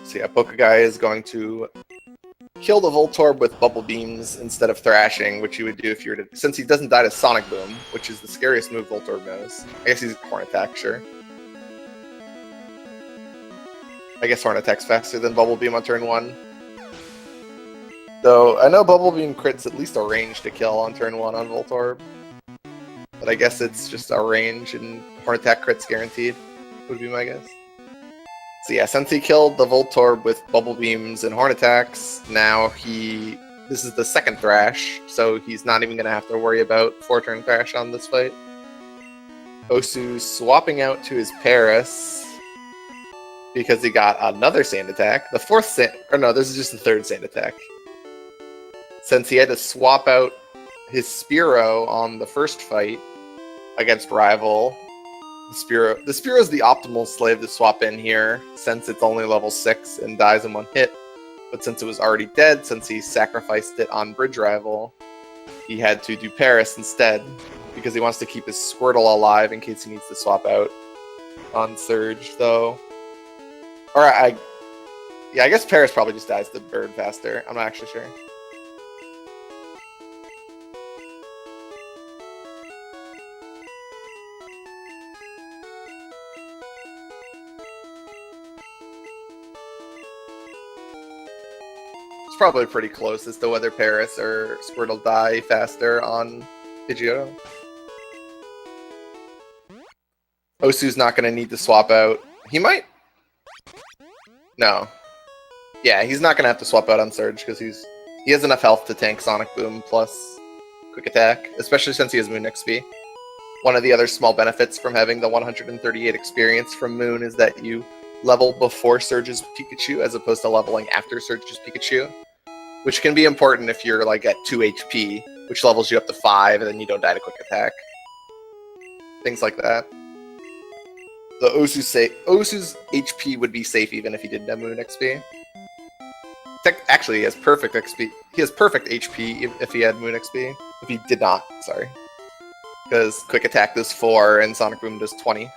So yeah, Pokeguy is going to kill the Voltorb with Bubble Beams instead of Thrashing, which you would do if you were to... Since he doesn't die to Sonic Boom, which is the scariest move Voltorb knows. I guess he's Horn Attack, sure. I guess Horn Attack's faster than Bubble Beam on turn 1. Though, I know Bubble Beam crits at least a range to kill on turn 1 on Voltorb. But I guess it's just a range and Horn Attack crits guaranteed, would be my guess. So yeah, since he killed the Voltorb with Bubble Beams and Horn Attacks, now this is the second Thrash, so he's not even going to have to worry about 4-turn Thrash on this fight. Osu's swapping out to his Paris because he got another Sand Attack. The fourth this is just the third Sand Attack. Since he had to swap out his Spearow on the first fight against Rival, the Spearow is the optimal slave to swap in here, since it's only level 6 and dies in 1 hit. But since it was already dead, since he sacrificed it on Bridge Rival, he had to do Paris instead, because he wants to keep his Squirtle alive in case he needs to swap out on Surge, though. Or I guess Paris probably just dies to Bird faster. I'm not actually sure. It's probably pretty close as to whether Paris or Squirtle die faster on Pidgeotto. Osu's not going to need to swap out. He might. No. Yeah, he's not going to have to swap out on Surge because he has enough health to tank Sonic Boom plus Quick Attack, especially since he has Moon XP. One of the other small benefits from having the 138 experience from Moon is that you level before Surge's Pikachu as opposed to leveling after Surge's Pikachu, which can be important if you're like at 2 HP, which levels you up to 5 and then you don't die to Quick Attack. Things like that. The Osu's HP would be safe even if he didn't have Moon XP. Actually, he has perfect XP. He has perfect HP if he had Moon XP. If he did not, sorry. Because Quick Attack does 4 and Sonic Boom does 20.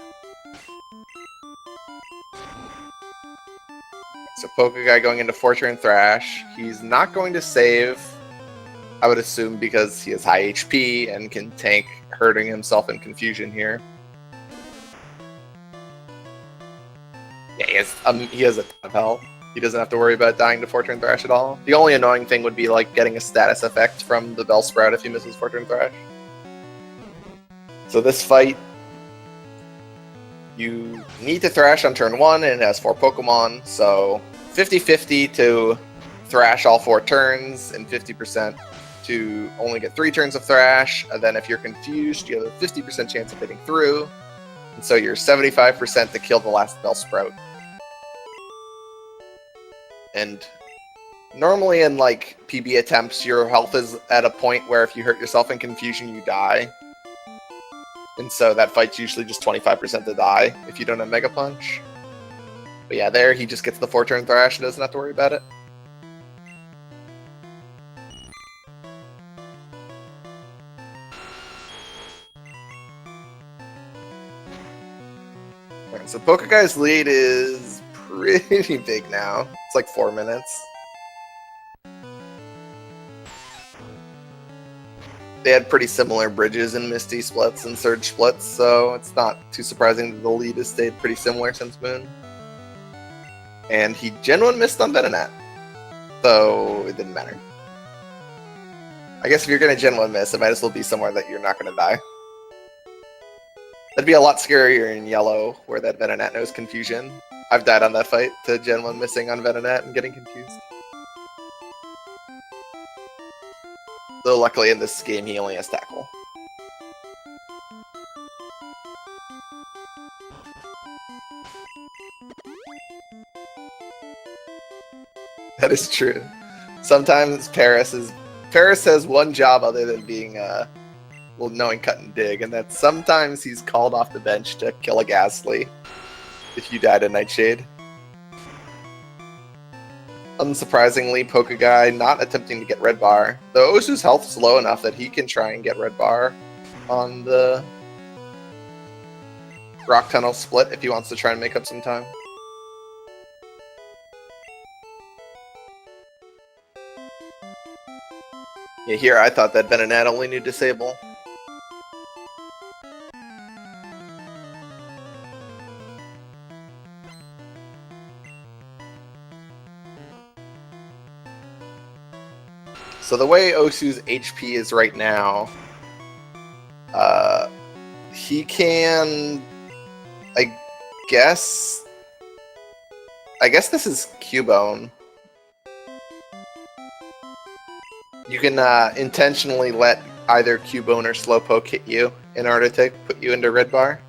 So Pokeguy going into 4-turn Thrash. He's not going to save, I would assume, because he has high HP and can tank hurting himself in Confusion here. Yeah, he has a ton of health. He doesn't have to worry about dying to 4-turn Thrash at all. The only annoying thing would be like getting a status effect from the Bellsprout if he misses 4-turn Thrash. So this fight, you need to Thrash on turn 1 and it has 4 Pokemon, so 50-50 to Thrash all 4 turns and 50% to only get 3 turns of Thrash, and then if you're confused, you have a 50% chance of hitting through, and so you're 75% to kill the last Bellsprout. And normally in like PB attempts, your health is at a point where if you hurt yourself in Confusion, you die. And so that fight's usually just 25% to die if you don't have Mega Punch. But yeah, there he just gets the 4-turn Thrash and doesn't have to worry about it. Alright, so Pokeguy's lead is pretty big now. It's like 4 minutes. They had pretty similar bridges in Misty splits and Surge splits, so it's not too surprising that the lead has stayed pretty similar since Moon. And he genuine missed on Venonat, so it didn't matter. I guess if you're going to genuine miss, it might as well be somewhere that you're not going to die. That'd be a lot scarier in Yellow, where that Venonat knows Confusion. I've died on that fight to genuine missing on Venonat and getting confused. Though luckily in this game he only has Tackle. That is true. Sometimes Paris has one job other than being knowing Cut and Dig, and that's sometimes he's called off the bench to kill a Ghastly if you die to Nightshade. Unsurprisingly, Pokeguy not attempting to get Red Bar. Though Osu's health is low enough that he can try and get Red Bar on the Rock Tunnel split if he wants to try and make up some time. Yeah, here I thought that Venonat only knew Disable. So the way Osu's HP is right now, he can, I guess this is Cubone. You can intentionally let either Cubone or Slowpoke hit you in order to put you into Red Bar.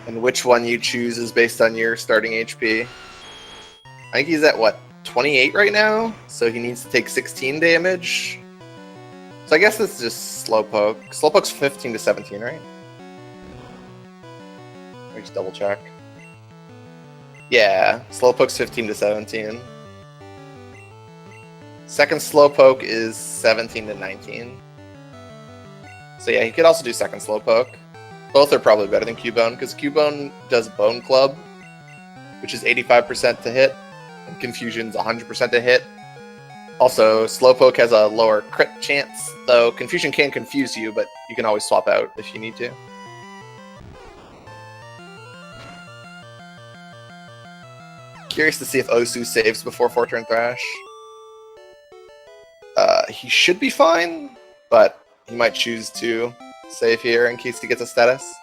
And which one you choose is based on your starting HP. I think he's at, what, 28 right now? So he needs to take 16 damage. So I guess this is just Slowpoke. Slowpoke's 15 to 17, right? Let me just double check. Yeah, Slowpoke's 15 to 17. Second Slowpoke is 17 to 19. So yeah, he could also do second Slowpoke. Both are probably better than Cubone, because Cubone does Bone Club, which is 85% to hit, and Confusion's 100% to hit. Also, Slowpoke has a lower crit chance, though Confusion can confuse you, but you can always swap out if you need to. Curious to see if Osu saves before 4-turn Thrash. He should be fine, but he might choose to save here in case he gets a status.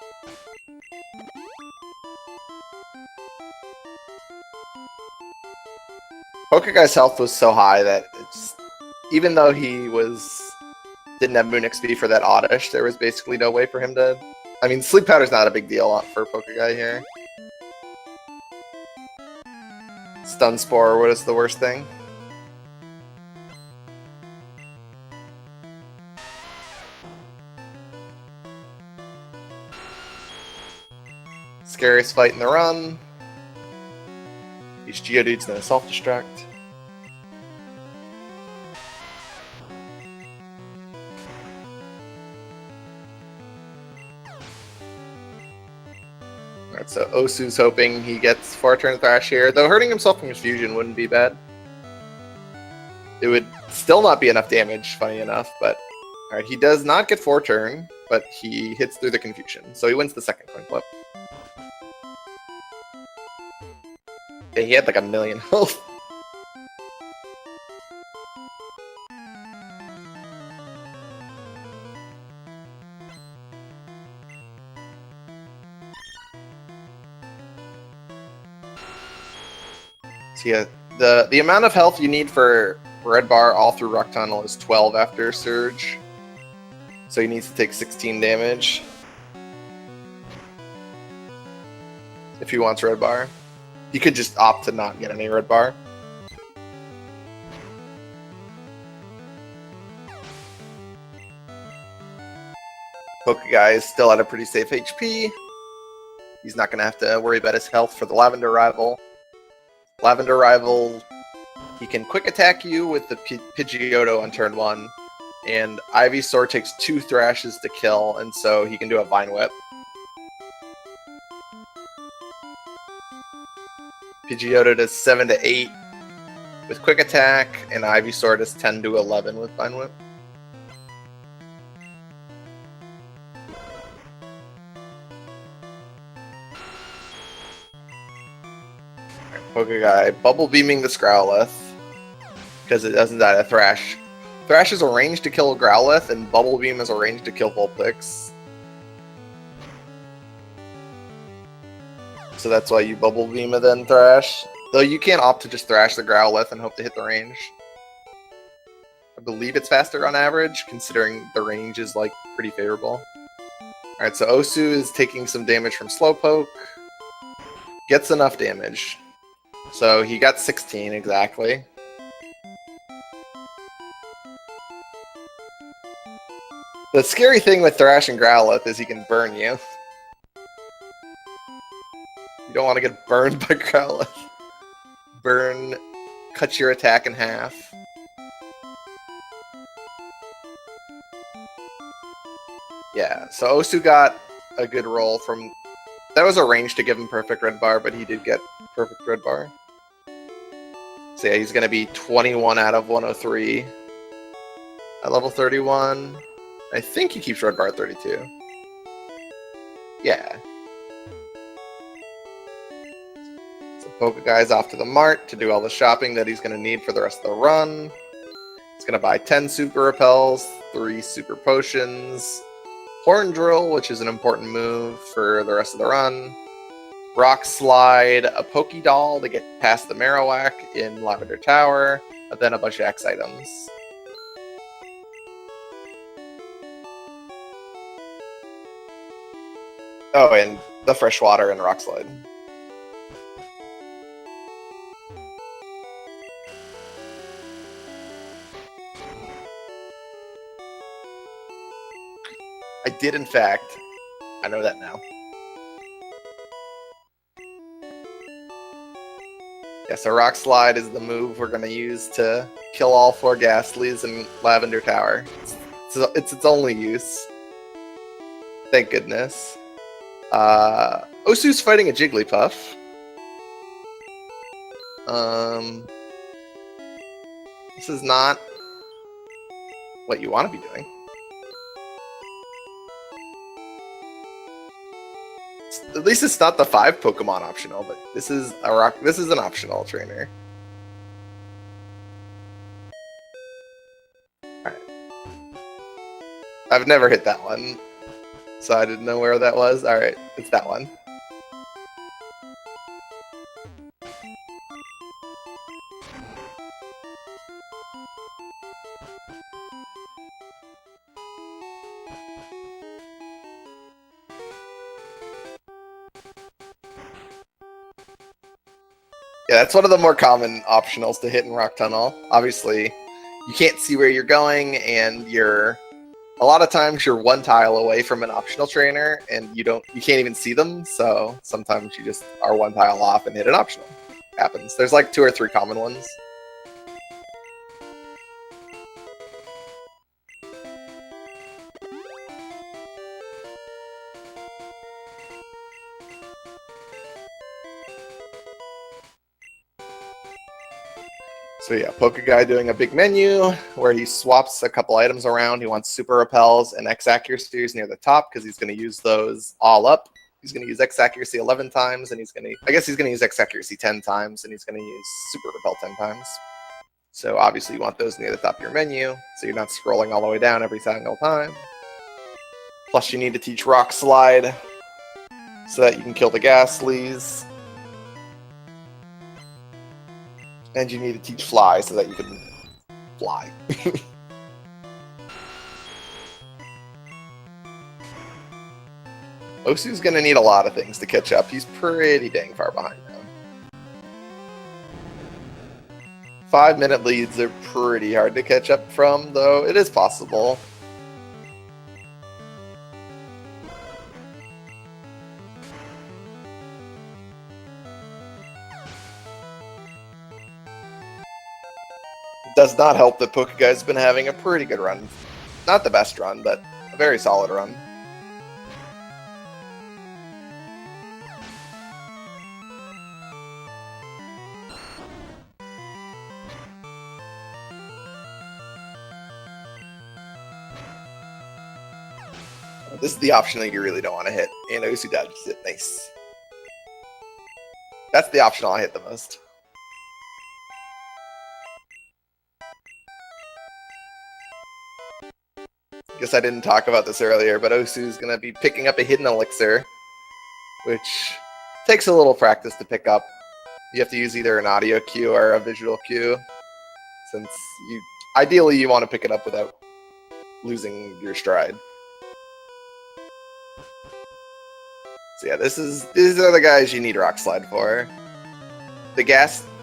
Pokeguy's health was so high that even though he didn't have Moon XP for that Oddish, there was basically no way for him to... I mean, Sleep Powder's not a big deal for Pokeguy here. Stun Spore was the worst thing. Scariest fight in the run. Each Geodude's gonna self-destruct. Alright, so Osu's hoping he gets 4-turn Thrash here, though hurting himself from his fusion wouldn't be bad. It would still not be enough damage, funny enough, but... Alright, he does not get 4-turn, but he hits through the Confusion, so he wins the second coin flip. Yeah, he had like 1,000,000 health. So yeah, the amount of health you need for Red Bar all through Rock Tunnel is 12 after Surge. So he needs to take 16 damage if he wants Red Bar. He could just opt to not get any Red Bar. Pokeguy is still at a pretty safe HP. He's not going to have to worry about his health for the Lavender Rival. Lavender Rival, he can quick attack you with the Pidgeotto on turn 1. And Ivysaur takes 2 Thrashes to kill, and so he can do a Vine Whip. Pidgeotto does 7 to 8 with Quick Attack, and Ivysaur does 10 to 11 with Vine Whip. Pokeguy Bubble Beaming the Growlithe, because it doesn't die to Thrash. Thrash is arranged to kill Growlithe, and Bubble Beam is arranged to kill Vulpix. So that's why you Bubble Beam and then Thrash. Though you can opt to just Thrash the Growlithe and hope to hit the range. I believe it's faster on average, considering the range is like pretty favorable. Alright, so Osu is taking some damage from Slowpoke. Gets enough damage. So he got 16 exactly. The scary thing with Thrash and Growlithe is he can burn you. You don't want to get burned by Growlithe. Burn cuts your attack in half. Yeah, so Osu got a good roll from... That was a range to give him perfect Red Bar, but he did get perfect Red Bar. So yeah, he's going to be 21 out of 103 at level 31. I think he keeps Red Bar at 32. Yeah. So Pokeguy's off to the mart to do all the shopping that he's going to need for the rest of the run. He's going to buy 10 Super Repels, 3 Super Potions, Horn Drill, which is an important move for the rest of the run, Rock Slide, a Pokédoll to get past the Marowak in Lavender Tower, and then a bunch of X items. Oh, and the Freshwater and Rock Slide. I did, in fact. I know that now. Yeah, so Rock Slide is the move we're going to use to kill all 4 Ghastlies in Lavender Tower. It's its only use. Thank goodness. Osu's fighting a Jigglypuff. This is not what you want to be doing. At least it's not the 5 Pokemon optional, but this is an optional trainer. Alright. I've never hit that one, so I didn't know where that was. Alright, it's that one. Yeah, that's one of the more common optionals to hit in Rock Tunnel. Obviously, you can't see where you're going, and a lot of times you're 1 tile away from an optional trainer, and you can't even see them. So sometimes you just are 1 tile off and hit an optional. Happens. There's like 2 or 3 common ones. So yeah, Pokeguy doing a big menu where he swaps a couple items around. He wants Super Repels and X Accuracies near the top because he's going to use those all up. He's going to use X Accuracy 11 times, and he's going to use X Accuracy 10 times, and he's going to use Super Repel 10 times. So obviously you want those near the top of your menu, so you're not scrolling all the way down every single time. Plus you need to teach Rock Slide so that you can kill the Ghastlies. And you need to teach Fly so that you can fly. Osu's gonna need a lot of things to catch up. He's pretty dang far behind now. 5-minute leads are pretty hard to catch up from, though it is possible. It does not help that Pokeguy's been having a pretty good run. Not the best run, but a very solid run. This is the option that you really don't want to hit, and Osu dodges it. Nice. That's the option I hit the most. Guess I didn't talk about this earlier, but Osu's going to be picking up a hidden elixir, which takes a little practice to pick up. You have to use either an audio cue or a visual cue, since ideally you want to pick it up without losing your stride. So yeah, these are the guys you need Rock Slide for.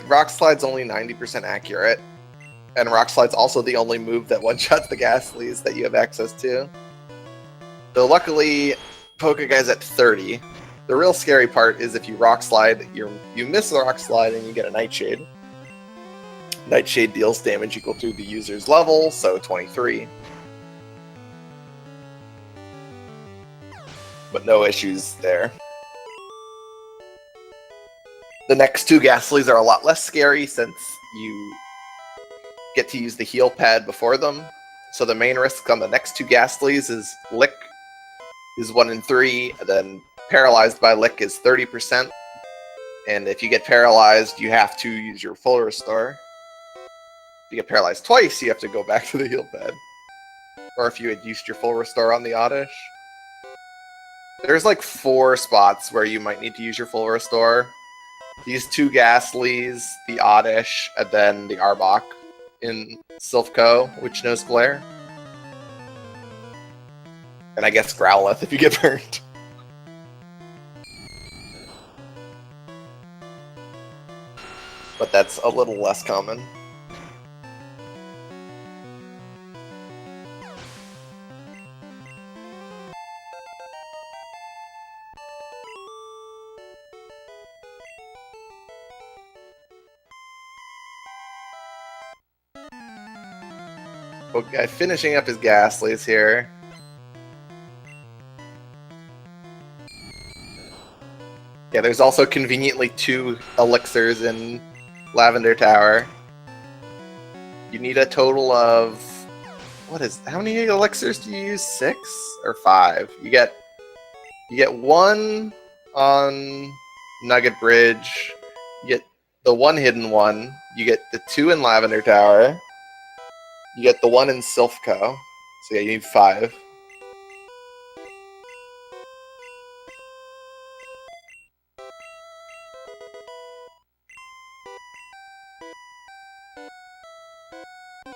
Rock Slide's only 90% accurate, and Rock Slide's also the only move that one-shots the Ghastlies that you have access to. So luckily, Pokeguy's at 30. The real scary part is if you Rock Slide, you miss the Rock Slide and you get a Nightshade. Nightshade deals damage equal to the user's level, so 23. But no issues there. The next 2 Ghastlies are a lot less scary since you get to use the heal pad before them. So the main risk on the next 2 Ghastlies is Lick is 1 in 3, and then Paralyzed by Lick is 30%. And if you get paralyzed, you have to use your full restore. If you get paralyzed twice, you have to go back to the heal pad. Or if you had used your full restore on the Oddish. There's like 4 spots where you might need to use your full restore. These 2 Ghastlies, the Oddish, and then the Arbok in Silphco, which knows Glare. And I guess Growlithe if you get burned. But that's a little less common. Okay, finishing up his Ghastlies here. Yeah, there's also conveniently 2 elixirs in Lavender Tower. You need a total of... how many elixirs do you use? 6 or 5? You get 1 on Nugget Bridge. You get the 1 hidden one. You get the 2 in Lavender Tower. You get the 1 in Silphco. So yeah, you need 5.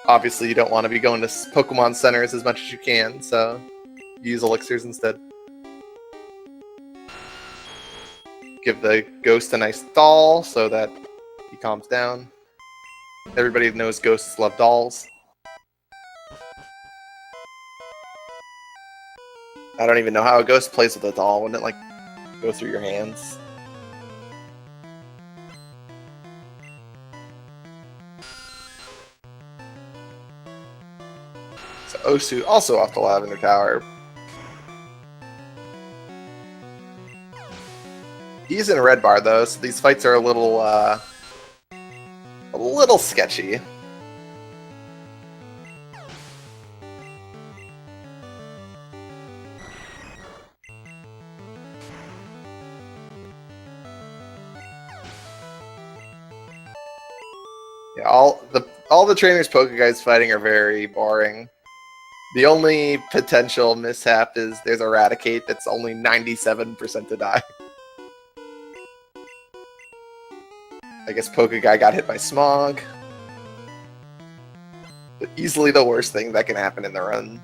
Obviously, you don't want to be going to Pokemon centers as much as you can, so use elixirs instead. Give the ghost a nice doll so that he calms down. Everybody knows ghosts love dolls. I don't even know how a ghost plays with a doll. Wouldn't it, like, go through your hands? So Osu also off the Lavender Tower. He's in a red bar though, so these fights are a little sketchy. Yeah, all the trainers Pokeguys fighting are very boring. The only potential mishap is there's Eradicate that's only 97% to die. I guess Pokeguy got hit by Smog. But easily the worst thing that can happen in the run.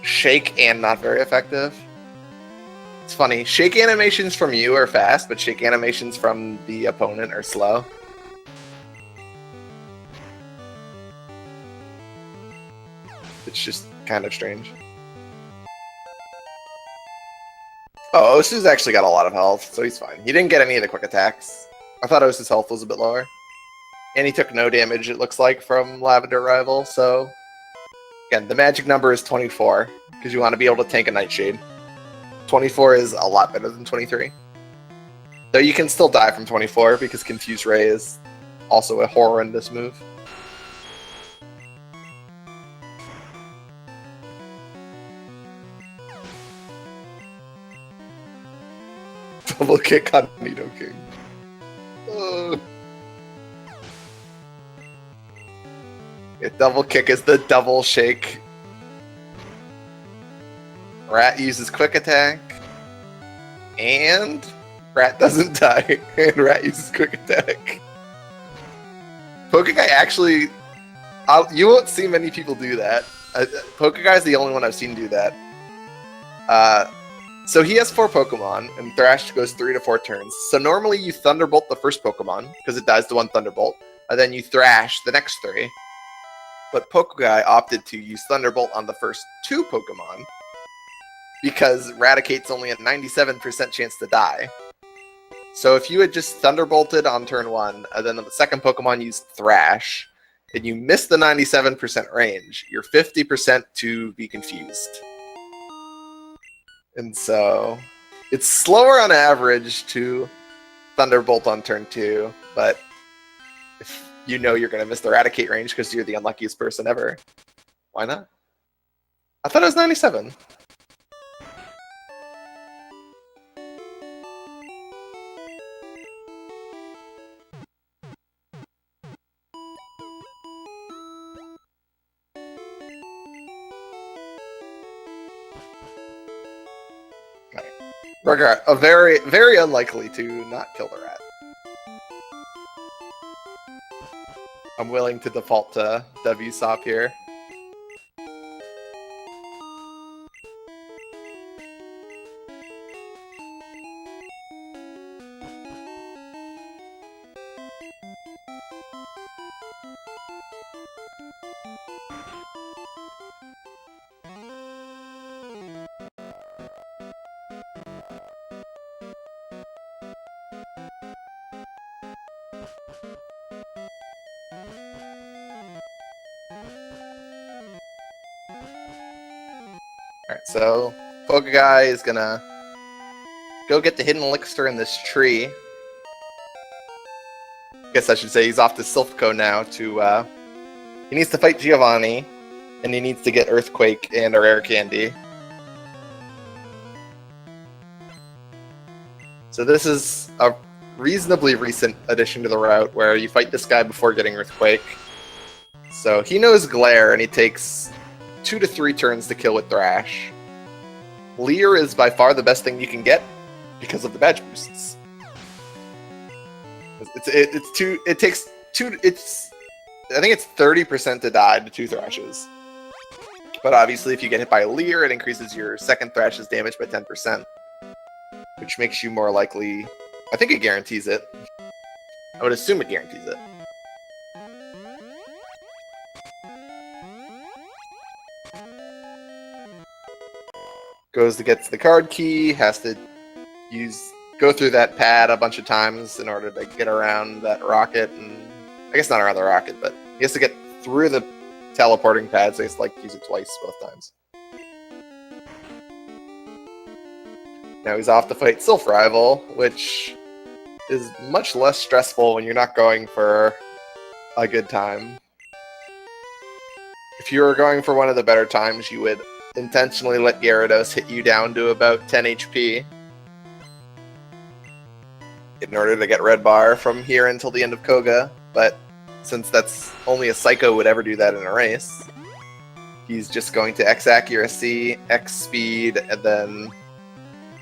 Shake and not very effective. It's funny, shake animations from you are fast, but shake animations from the opponent are slow. It's just kind of strange. Oh, Osu's actually got a lot of health, so he's fine. He didn't get any of the quick attacks. I thought Osu's health was a bit lower. And he took no damage, it looks like, from Lavender Rival, so... Again, the magic number is 24, because you want to be able to tank a Nightshade. 24 is a lot better than 23. Though you can still die from 24, because Confuse Ray is also a horrendous move. Double kick on Nidoking. Yeah, double kick is the double shake. Rat uses quick attack. And Rat doesn't die. And Rat uses quick attack. Pokeguy actually... you won't see many people do that. Pokeguy is the only one I've seen do that. So he has 4 Pokemon, and Thrash goes 3 to 4 turns. So normally you Thunderbolt the first Pokemon, because it dies to 1 Thunderbolt, and then you Thrash the next 3. But Pokeguy opted to use Thunderbolt on the first 2 Pokemon, because Raticate's only a 97% chance to die. So if you had just Thunderbolted on turn 1, and then on the second Pokemon used Thrash, and you miss the 97% range, you're 50% to be confused. And so, it's slower on average to Thunderbolt on turn 2, but if you know you're going to miss the Eradicate range because you're the unluckiest person ever, why not? I thought it was 97. Regard, very unlikely to not kill the rat. I'm willing to default to WSOP here. Alright, so Pokeguy is gonna go get the hidden elixir in this tree. I guess I should say he's off to Silphco now to, he needs to fight Giovanni, and he needs to get Earthquake and a rare candy. So this is a reasonably recent addition to the route where you fight this guy before getting Earthquake. So he knows Glare, and he takes 2 to 3 turns to kill with Thrash. Leer is by far the best thing you can get because of the badge boosts. It takes 2. I think it's 30% to die to 2 Thrashes. But obviously, if you get hit by a Leer, it increases your second Thrash's damage by 10%, which makes you more likely. I think it guarantees it. I would assume it guarantees it. Goes to get to the card key, has to go through that pad a bunch of times in order to get around that rocket, and I guess not around the rocket, but he has to get through the teleporting pad, so he has to use it twice both times. Now he's off to fight Sylph Rival, which is much less stressful when you're not going for a good time. If you were going for one of the better times, you would intentionally let Gyarados hit you down to about 10 HP in order to get red bar from here until the end of Koga, but since that's only a Psycho would ever do that in a race, he's just going to X Accuracy, X Speed, and then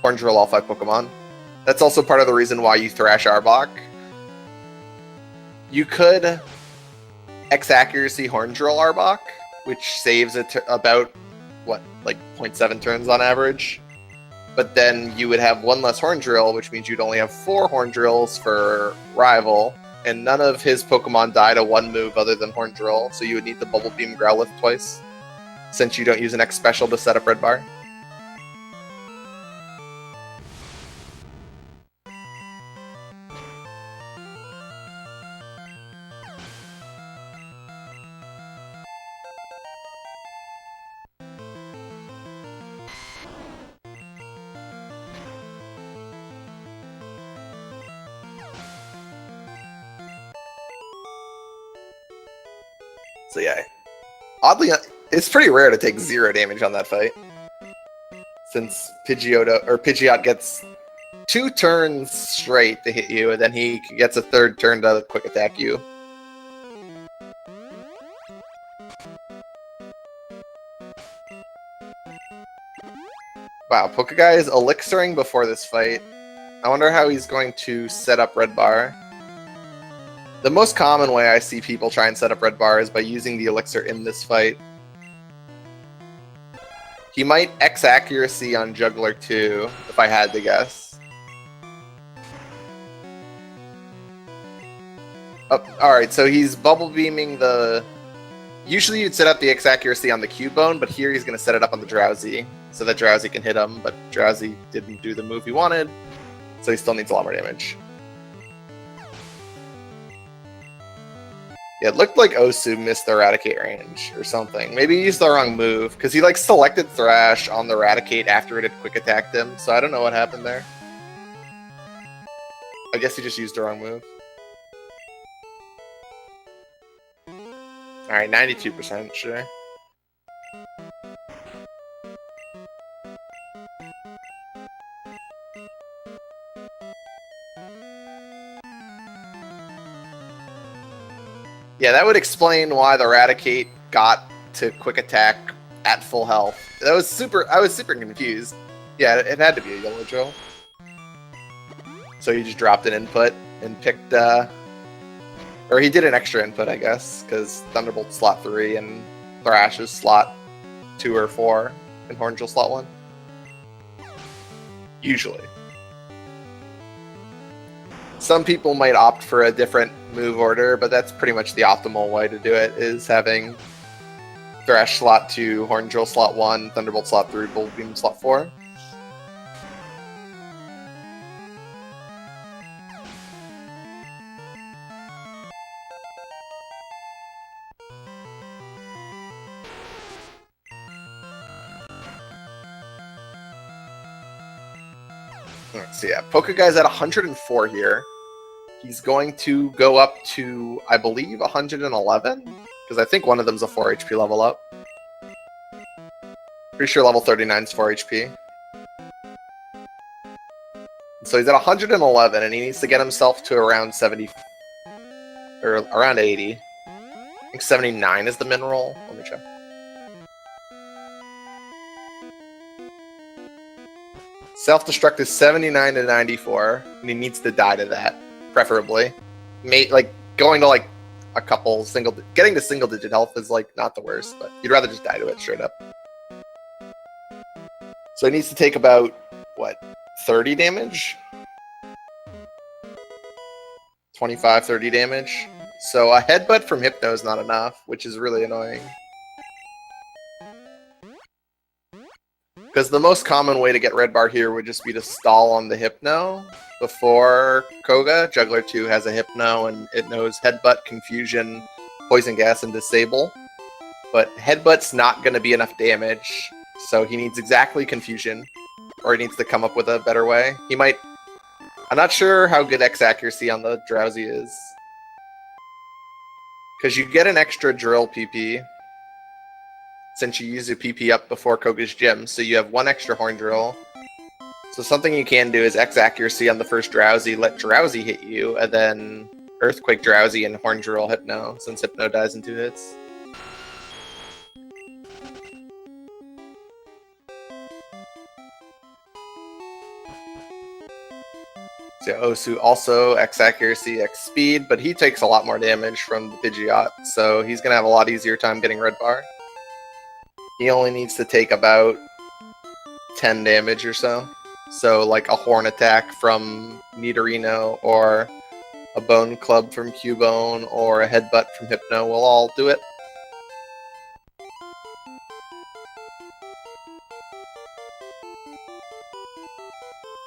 Horn Drill all 5 Pokemon. That's also part of the reason why you thrash Arbok. You could X Accuracy Horn Drill Arbok, which saves it to about 0.7 turns on average. But then you would have 1 less Horn Drill, which means you'd only have 4 Horn Drills for Rival, and none of his Pokemon die to 1 move other than Horn Drill, so you would need to Bubble Beam Growlithe twice, since you don't use an X Special to set up red bar. So yeah, oddly, it's pretty rare to take 0 damage on that fight, since Pidgeot gets 2 turns straight to hit you, and then he gets a 3rd turn to quick attack you. Wow, Pokeguy is elixiring before this fight. I wonder how he's going to set up red bar. The most common way I see people try and set up red bar is by using the elixir in this fight. He might X Accuracy on Juggler too, if I had to guess. Oh, alright, so he's Bubble Beaming the... Usually you'd set up the X Accuracy on the Cubone, but here he's going to set it up on the Drowsy, so that Drowsy can hit him, but Drowsy didn't do the move he wanted, so he still needs a lot more damage. Yeah, it looked like Osu missed the Eradicate range or something. Maybe he used the wrong move, because he selected Thrash on the Eradicate after it had quick attacked him, so I don't know what happened there. I guess he just used the wrong move. Alright, 92%, sure. Yeah, that would explain why the Eradicate got to quick attack at full health. I was super confused. Yeah, it had to be a yellow drill. So he just dropped an input and picked, or he did an extra input, I guess, because Thunderbolt slot 3 and Thrash is slot 2 or 4, and Horn Drill slot 1. Usually. Some people might opt for a different move order, but that's pretty much the optimal way to do it, is having Thrash slot 2, Horn Drill slot 1, Thunderbolt slot 3, Bullet Beam slot 4. Let's see, yeah, Pokeguy's at 104 here. He's going to go up to, I believe, 111? Because I think one of them's a 4 HP level up. Pretty sure level 39 is 4 HP. So he's at 111, and he needs to get himself to around 70, or around 80. I think 79 is the min roll. Let me check. Self-destruct is 79 to 94, and he needs to die to that, preferably. Like, going to, like, a couple getting to single-digit health is, like, not the worst, but you'd rather just die to it straight up. So he needs to take about, what, 30 damage? 25, 30 damage. So a headbutt from Hypno is not enough, which is really annoying. Because the most common way to get red bar here would just be to stall on the Hypno before Koga. Juggler 2 has a Hypno, and it knows Headbutt, Confusion, Poison Gas, and Disable. But Headbutt's not going to be enough damage, so he needs exactly Confusion, or he needs to come up with a better way. He might... I'm not sure how good X accuracy on the Drowsy is. Because you get an extra drill PP since you use a PP up before Koga's gym, so you have one extra horn drill. So something you can do is X accuracy on the first Drowsy, let Drowsy hit you, and then Earthquake Drowsy and horn drill Hypno, since Hypno dies in 2 hits. So Osu also X accuracy, X speed, but he takes a lot more damage from the Pidgeot, so he's going to have a lot easier time getting red bar. He only needs to take about 10 damage or so. So like a horn attack from Nidorino, or a bone club from Cubone, or a headbutt from Hypno will all do it.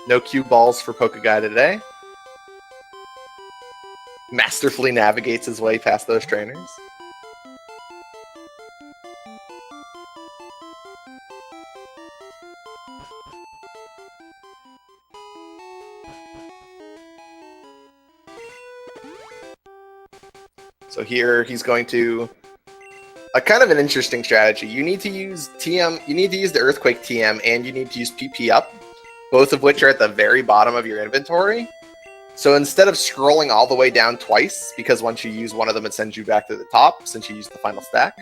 No cue balls for Pokeguy today. Masterfully navigates his way past those trainers. So here he's going to... a kind of an interesting strategy. You need to use TM, you need to use the Earthquake TM, and you need to use PP up, both of which are at the very bottom of your inventory. So instead of scrolling all the way down twice, because once you use one of them it sends you back to the top since you used the final stack,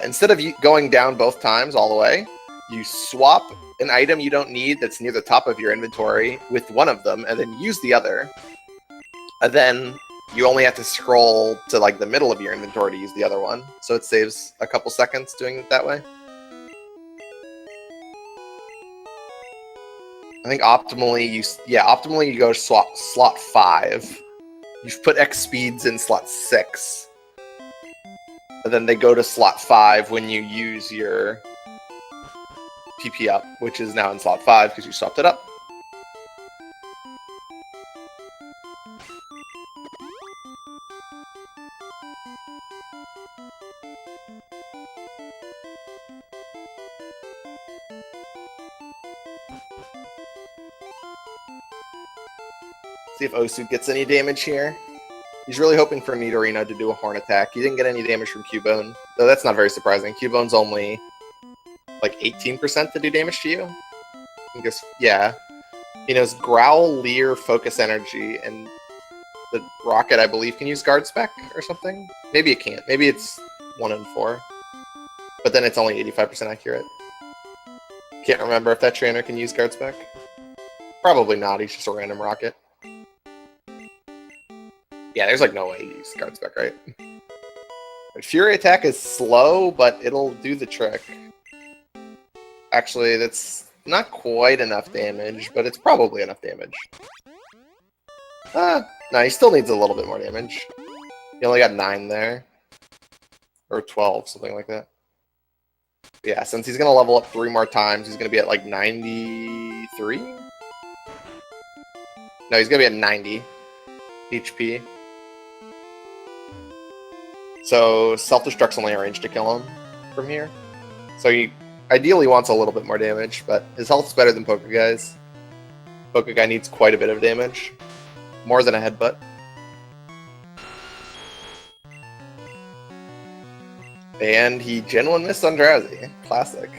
instead of going down both times all the way, you swap an item you don't need that's near the top of your inventory with one of them, and then use the other. And then you only have to scroll to like the middle of your inventory to use the other one. So it saves a couple seconds doing it that way. I think optimally you go to slot 5. You've put X speeds in slot 6. And then they go to slot 5 when you use your PP up, which is now in slot 5 because you swapped it up. See if Osu gets any damage here. He's really hoping for Nidorino to do a horn attack. He didn't get any damage from Cubone, though that's not very surprising. Cubone's only like 18% to do damage to you. I guess, yeah. He knows Growl, Leer, Focus Energy, and the Rocket, I believe, can use Guard Spec or something. Maybe it can't. Maybe it's 1 in 4. But then it's only 85% accurate. Can't remember if that trainer can use Guard Spec. Probably not. He's just a random Rocket. Yeah, there's like no way he uses Guard Spec, right? Fury Attack is slow, but it'll do the trick. Actually, that's not quite enough damage, but it's probably enough damage. No, he still needs a little bit more damage. He only got 9 there. Or 12, something like that. Yeah, since he's going to level up 3 more times, he's going to be at like 93? No, he's going to be at 90 HP. So Self-Destruct's only a range to kill him from here. So he ideally wants a little bit more damage, but his health's better than Pokeguy's. Pokeguy needs quite a bit of damage. More than a headbutt. And he genuine missed on Drowsy. Classic.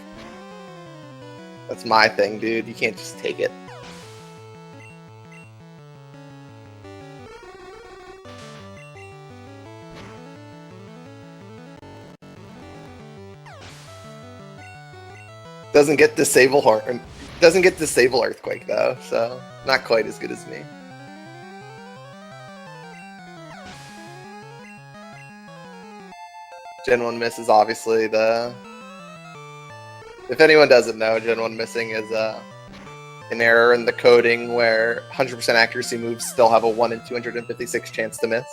That's my thing, dude. You can't just take it. Doesn't get disable horn. Doesn't get disable earthquake though, so not quite as good as me. Gen 1 miss is obviously the... If anyone doesn't know, Gen 1 missing is an error in the coding where 100% accuracy moves still have a 1 in 256 chance to miss.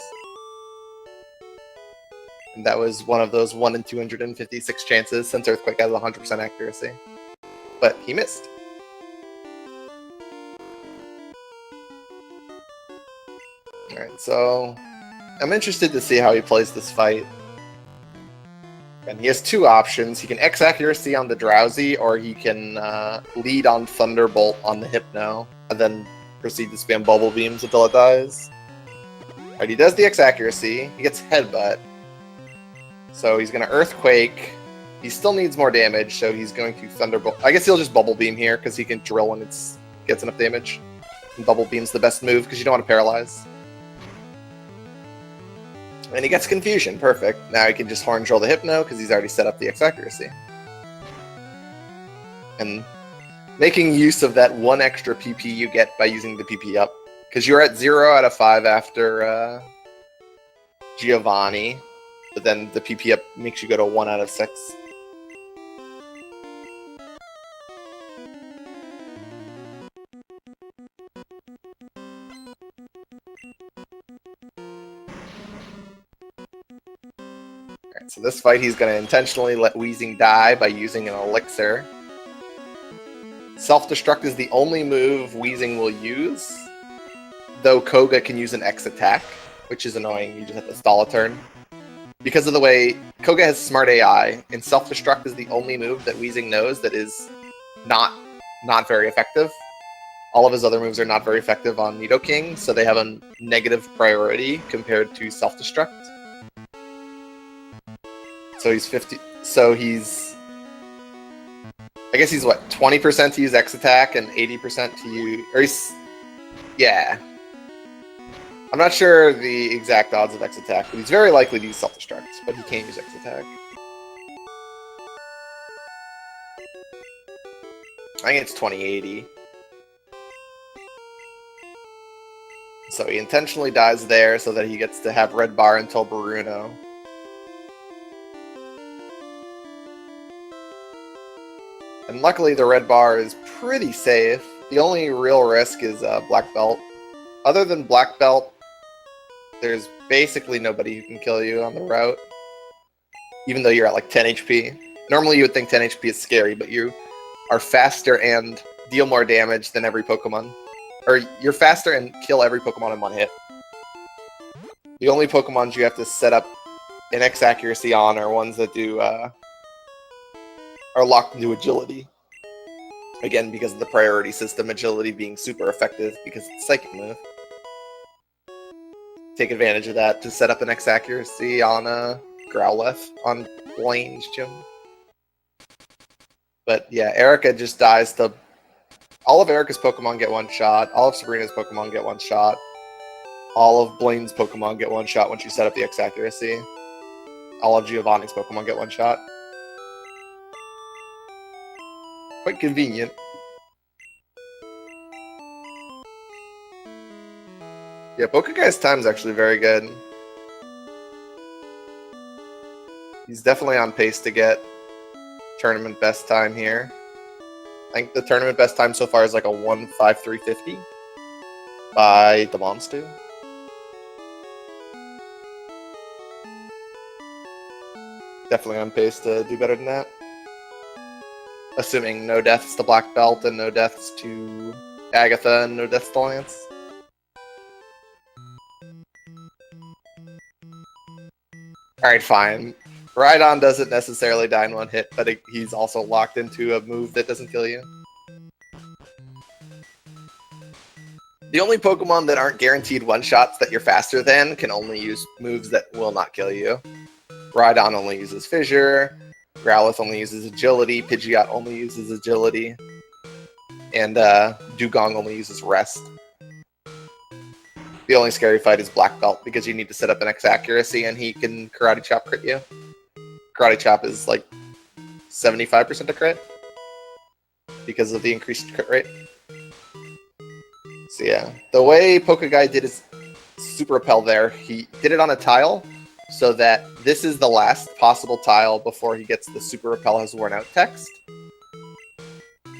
And that was one of those 1 in 256 chances since Earthquake has 100% accuracy. But he missed. Alright, so I'm interested to see how he plays this fight. And he has two options. He can X accuracy on the Drowsy, or he can lead on Thunderbolt on the Hypno, and then proceed to spam Bubble Beams until it dies. Alright, he does the X accuracy. He gets Headbutt. So he's going to Earthquake. He still needs more damage, so he's going to Thunderbolt. I guess he'll just Bubble Beam here, because he can drill when it gets enough damage. And Bubble Beam's the best move, because you don't want to paralyze. And he gets Confusion. Perfect. Now he can just Horn Drill the Hypno, because he's already set up the X accuracy. And making use of that 1 extra PP you get by using the PP up. Because you're at 0 out of 5 after Giovanni. But then the PP up makes you go to 1 out of 6. Alright, so this fight he's going to intentionally let Weezing die by using an Elixir. Self-Destruct is the only move Weezing will use, though Koga can use an X attack, which is annoying. You just have to stall a turn. Because of the way Koga has Smart AI, and Self-Destruct is the only move that Weezing knows that is not very effective. All of his other moves are not very effective on Nidoking, so they have a negative priority compared to Self-Destruct. So he's 50. So he's... I guess he's what, 20% to use X attack and 80% to use... Or he's... Yeah. I'm not sure the exact odds of X attack, but he's very likely to use Self-Destruct, but he can't use X attack. I think it's 2080. So he intentionally dies there so that he gets to have red bar until Bruno. And luckily the red bar is pretty safe. The only real risk is Black Belt. Other than Black Belt, there's basically nobody who can kill you on the route. Even though you're at like 10 HP. Normally you would think 10 HP is scary, but you are faster and deal more damage than every Pokemon. Or you're faster and kill every Pokemon in one hit. The only Pokemons you have to set up an X accuracy on are ones that do are locked into agility. Again, because of the priority system, agility being super effective because it's a psychic move. Take advantage of that to set up an X accuracy on Growlithe on Blaine's gym. But yeah, Erica just dies to... All of Erica's Pokemon get one shot. All of Sabrina's Pokemon get one shot. All of Blaine's Pokemon get one shot once you set up the X accuracy. All of Giovanni's Pokemon get one shot. Quite convenient. Yeah, Pokeguy's time is actually very good. He's definitely on pace to get tournament best time here. I think the tournament best time so far is like a 1:53.50 by the Monster. Definitely on pace to do better than that. Assuming no deaths to Black Belt and no deaths to Agatha and no deaths to Lance. Alright, fine. Rhydon doesn't necessarily die in one hit, but he's also locked into a move that doesn't kill you. The only Pokemon that aren't guaranteed one-shots that you're faster than can only use moves that will not kill you. Rhydon only uses Fissure, Growlithe only uses Agility, Pidgeot only uses Agility, and Dugong only uses Rest. The only scary fight is Black Belt because you need to set up an X accuracy and he can Karate Chop crit you. Karate Chop is like 75% to crit because of the increased crit rate. So yeah, the way Pokeguy did his Super Repel there, he did it on a tile so that this is the last possible tile before he gets the Super Repel has worn out text.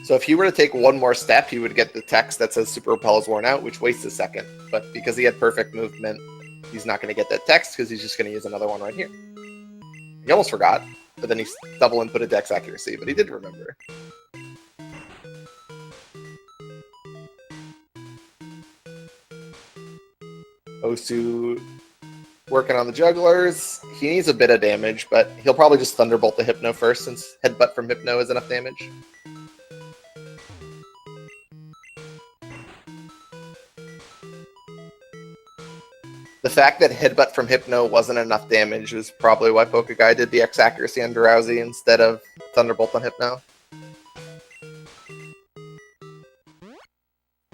So if he were to take one more step, he would get the text that says Super Repel is worn out, which wastes a second. But because he had perfect movement, he's not going to get that text because he's just going to use another one right here. He almost forgot, but then he double inputted Dex accuracy, but he did remember. Osu working on the jugglers. He needs a bit of damage, but he'll probably just Thunderbolt the Hypno first since Headbutt from Hypno is enough damage. The fact that Headbutt from Hypno wasn't enough damage was probably why Pokeguy did the X accuracy on Drowsy instead of Thunderbolt on Hypno.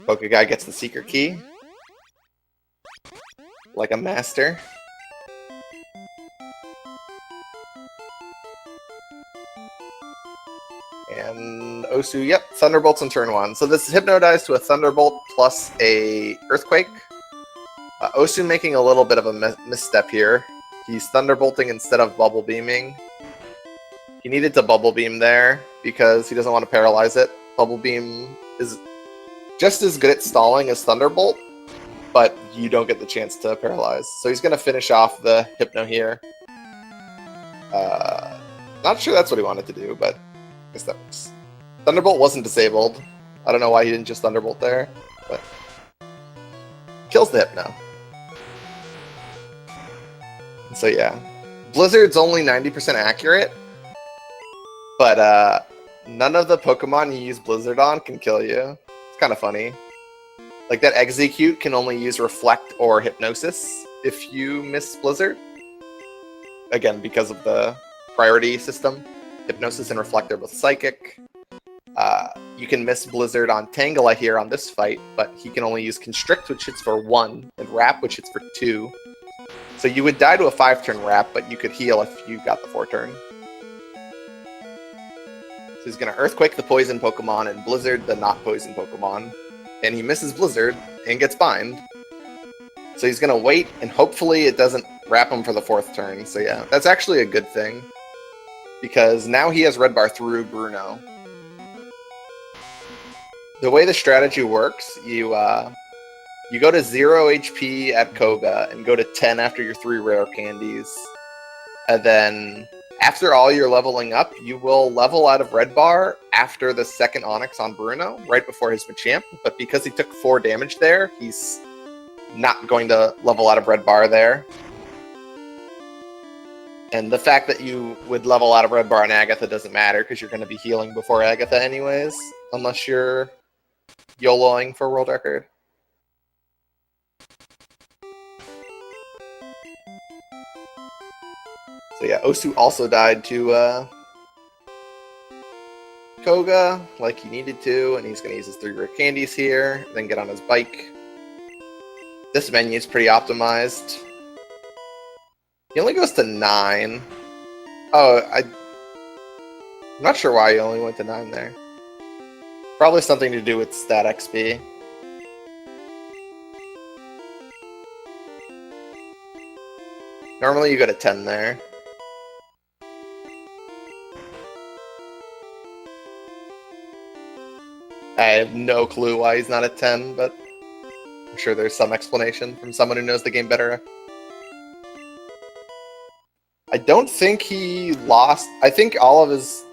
Pokeguy gets the secret key. Like a master. And Osu, yep, Thunderbolt's on turn 1. So this Hypno dies to a Thunderbolt plus a Earthquake. Osu making a little bit of a misstep here. He's Thunderbolting instead of Bubble Beaming. He needed to Bubble Beam there because he doesn't want to paralyze it. Bubble Beam is just as good at stalling as Thunderbolt, but you don't get the chance to paralyze. So he's going to finish off the Hypno here. Not sure that's what he wanted to do, but I guess that works. Thunderbolt wasn't disabled. I don't know why he didn't just Thunderbolt there, but kills the Hypno. So yeah, Blizzard's only 90% accurate, but none of the Pokemon you use Blizzard on can kill you. It's kind of funny. Like that Execute can only use Reflect or Hypnosis if you miss Blizzard. Again, because of the priority system. Hypnosis and Reflect are both Psychic. You can miss Blizzard on Tangela here on this fight, but he can only use Constrict, which hits for 1, and Wrap, which hits for 2. So you would die to a 5-turn Wrap, but you could heal if you got the 4-turn. So he's going to Earthquake the poison Pokemon and Blizzard the not poison Pokemon. And he misses Blizzard and gets Bind. So he's going to wait, and hopefully it doesn't Wrap him for the 4th turn. So yeah, that's actually a good thing. Because now he has Red Bar through Bruno. The way the strategy works, you go to 0 HP at Koga and go to 10 after your 3 rare candies. And then after all your leveling up, you will level out of Red Bar after the 2nd Onix on Bruno, right before his Machamp. But because he took 4 damage there, he's not going to level out of Red Bar there. And the fact that you would level out of Red Bar on Agatha doesn't matter, because you're going to be healing before Agatha anyways, unless you're YOLOing for world record. So yeah, Osu also died to Koga, like he needed to, and he's going to use his 3 rare candies here, then get on his bike. This menu is pretty optimized. He only goes to 9. Oh, I'm not sure why he only went to 9 there. Probably something to do with stat XP. Normally you go to 10 there. I have no clue why he's not at 10, but I'm sure there's some explanation from someone who knows the game better. I don't think he lost. I think all of his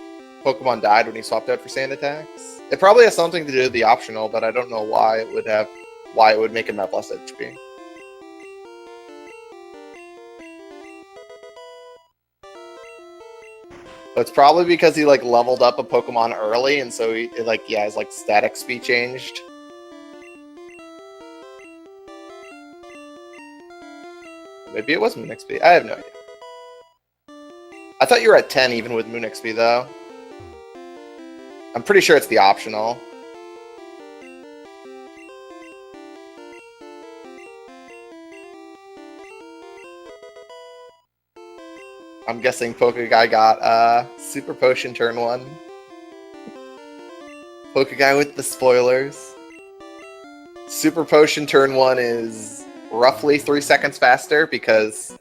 Pokemon died when he swapped out for Sand Attacks. It probably has something to do with the optional, but I don't know why it would make him have less HP. So it's probably because he leveled up a Pokemon early, and so he his stat XP changed. Maybe it was Moon XP. I have no idea. I thought you were at 10 even with Moon XP, though. I'm pretty sure it's the optional. I'm guessing Pokeguy got Super Potion turn 1. Pokeguy with the spoilers. Super Potion turn 1 is roughly 3 seconds faster because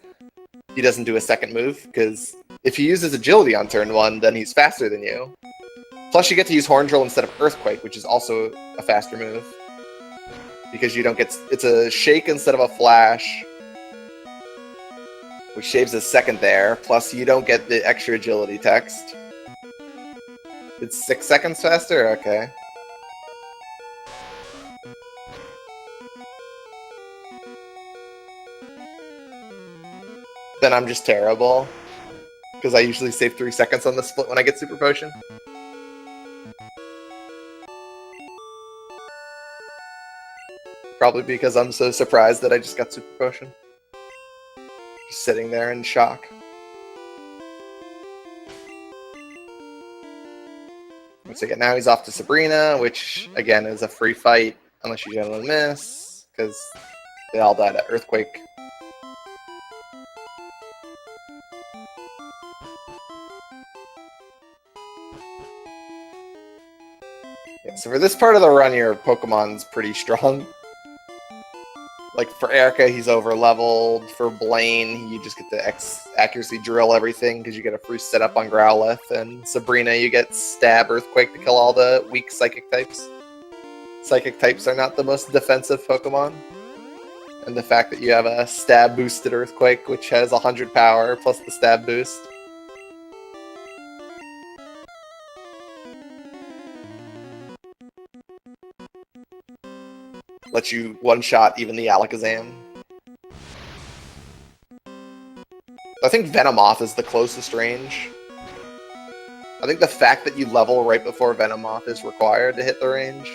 he doesn't do a second move. Because if he uses Agility on turn 1, then he's faster than you. Plus, you get to use Horn Drill instead of Earthquake, which is also a faster move. Because you don't get... It's a Shake instead of a Flash, which shaves a second there. Plus, you don't get the extra Agility text. It's 6 seconds faster? Okay. Then I'm just terrible. Because I usually save 3 seconds on the split when I get Super Potion. Probably because I'm so surprised that I just got Super Potion. Just sitting there in shock. Once again, now he's off to Sabrina, which, again, is a free fight, unless you generally miss, because they all died at Earthquake. Yeah, so for this part of the run, your Pokemon's pretty strong. Like, for Erica, he's over-leveled. For Blaine, you just get to accuracy drill everything because you get a free setup on Growlithe. And Sabrina, you get Stab Earthquake to kill all the weak Psychic types. Psychic types are not the most defensive Pokemon. And the fact that you have a Stab-boosted Earthquake, which has 100 power, plus the Stab boost. Lets you one-shot even the Alakazam. I think Venomoth is the closest range. I think the fact that you level right before Venomoth is required to hit the range.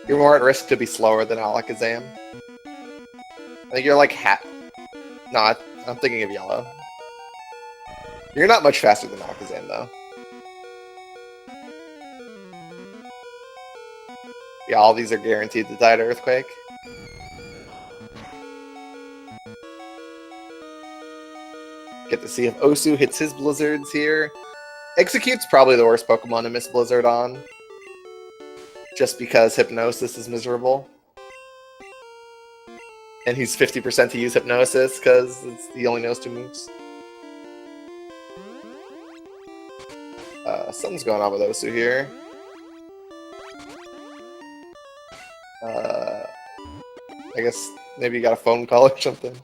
You're more at risk to be slower than Alakazam. I think you're like No, I'm thinking of Yellow. You're not much faster than Alakazam, though. Yeah, all these are guaranteed to die to Earthquake. Get to see if Osu hits his Blizzards here. Execute's probably the worst Pokemon to miss Blizzard on. Just because Hypnosis is miserable. And he's 50% to use Hypnosis because he only knows 2 moves. Something's going on with Osu here. I guess maybe you got a phone call or something.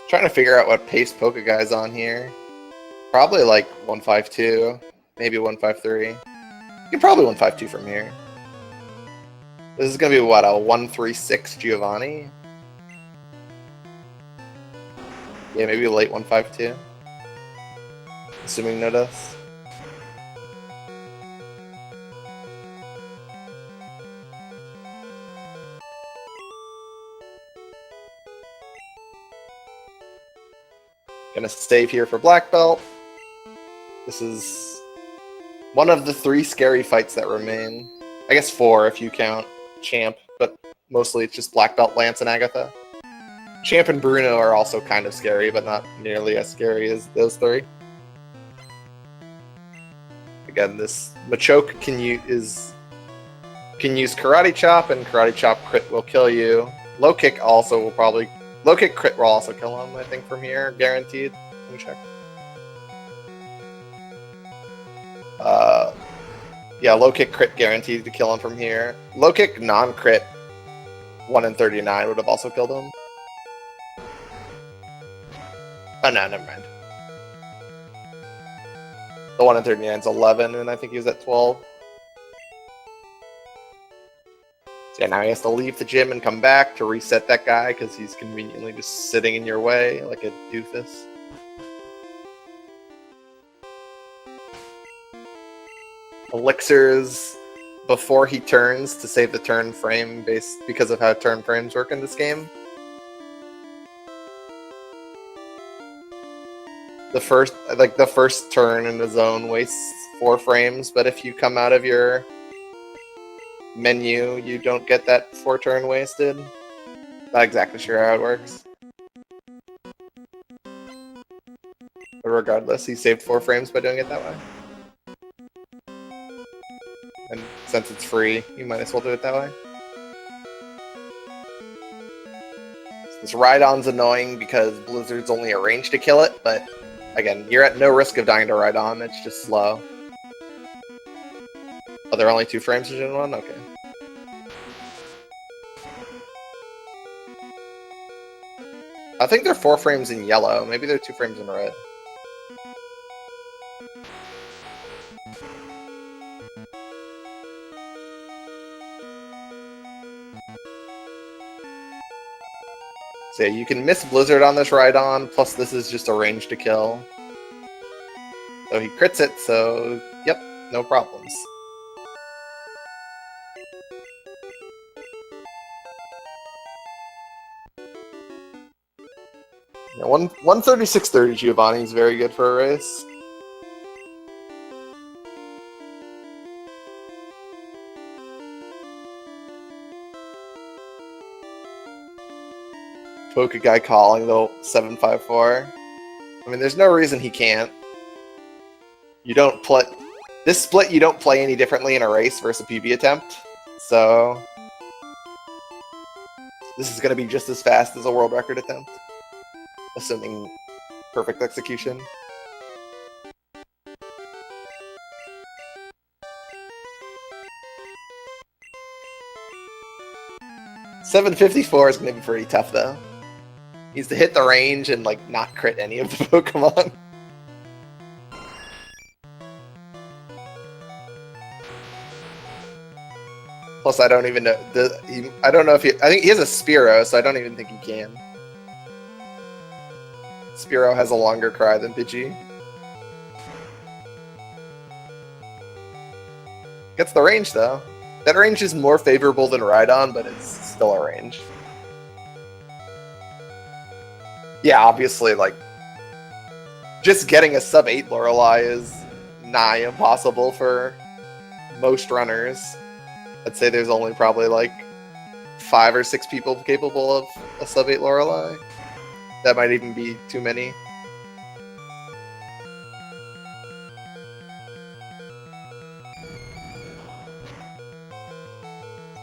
Trying to figure out what pace Pokeguy's on here. Probably like 152, maybe 153. You can probably 152 from here. This is going to be, what, a 136 Giovanni? Yeah, maybe late 152. Assuming no deaths. Gonna save here for Black Belt. This is one of the 3 scary fights that remain. I guess 4 if you count Champ, but mostly it's just Black Belt, Lance, and Agatha. Champ and Bruno are also kind of scary, but not nearly as scary as those 3. Again, this Machoke can use Karate Chop, and Karate Chop crit will kill you. Low Kick also will probably... Low Kick crit will also kill him, I think, from here. Guaranteed. Let me check. Yeah, Low Kick crit guaranteed to kill him from here. Low Kick non-crit 1 in 39 would have also killed him. Oh no, never mind. The 1 in 39 is 11, and I think he was at 12. So yeah, now he has to leave the gym and come back to reset that guy because he's conveniently just sitting in your way like a doofus. Elixirs before he turns to save the turn frame because of how turn frames work in this game. The first turn in the zone wastes 4 frames, but if you come out of your menu, you don't get that 4 turn wasted. Not exactly sure how it works. But regardless, he saved 4 frames by doing it that way. And since it's free, you might as well do it that way. So this Rhydon's annoying because Blizzard's only a range to kill it, but again, you're at no risk of dying to Rhydon, it's just slow. Oh, there are only 2 frames in Gen 1? Okay. I think they're 4 frames in yellow, maybe they're 2 frames in red. So yeah, you can miss Blizzard on this Rhydon, plus this is just a range to kill. So he crits it, so yep, no problems. Yeah, 136.30 Giovanni is very good for a race. Pokeguy calling the 754. I mean, there's no reason he can't. You don't play this split. You don't play any differently in a race versus a PB attempt. So this is going to be just as fast as a world record attempt, assuming perfect execution. $754 is going to be pretty tough, though. He needs to hit the range and like not crit any of the Pokemon. Plus, I don't even know. I don't know if he. I think he has a Spearow, so I don't even think he can. Spearow has a longer cry than Pidgey. Gets the range, though. That range is more favorable than Rhydon, but it's still a range. Yeah, obviously, like, just getting a sub-8 Lorelei is nigh impossible for most runners. I'd say there's only probably, like, 5 or 6 people capable of a sub-8 Lorelei. That might even be too many.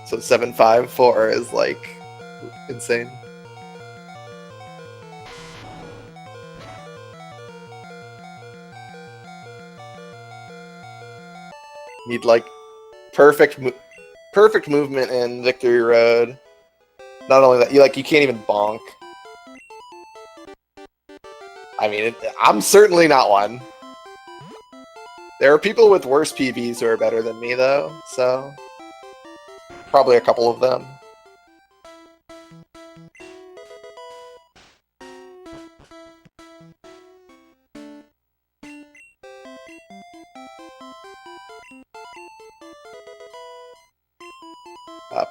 So 754 is, like, insane. Need, like, perfect movement in Victory Road. Not only that, you can't even bonk. I mean, I'm certainly not one. There are people with worse PBs who are better than me, though, so probably a couple of them.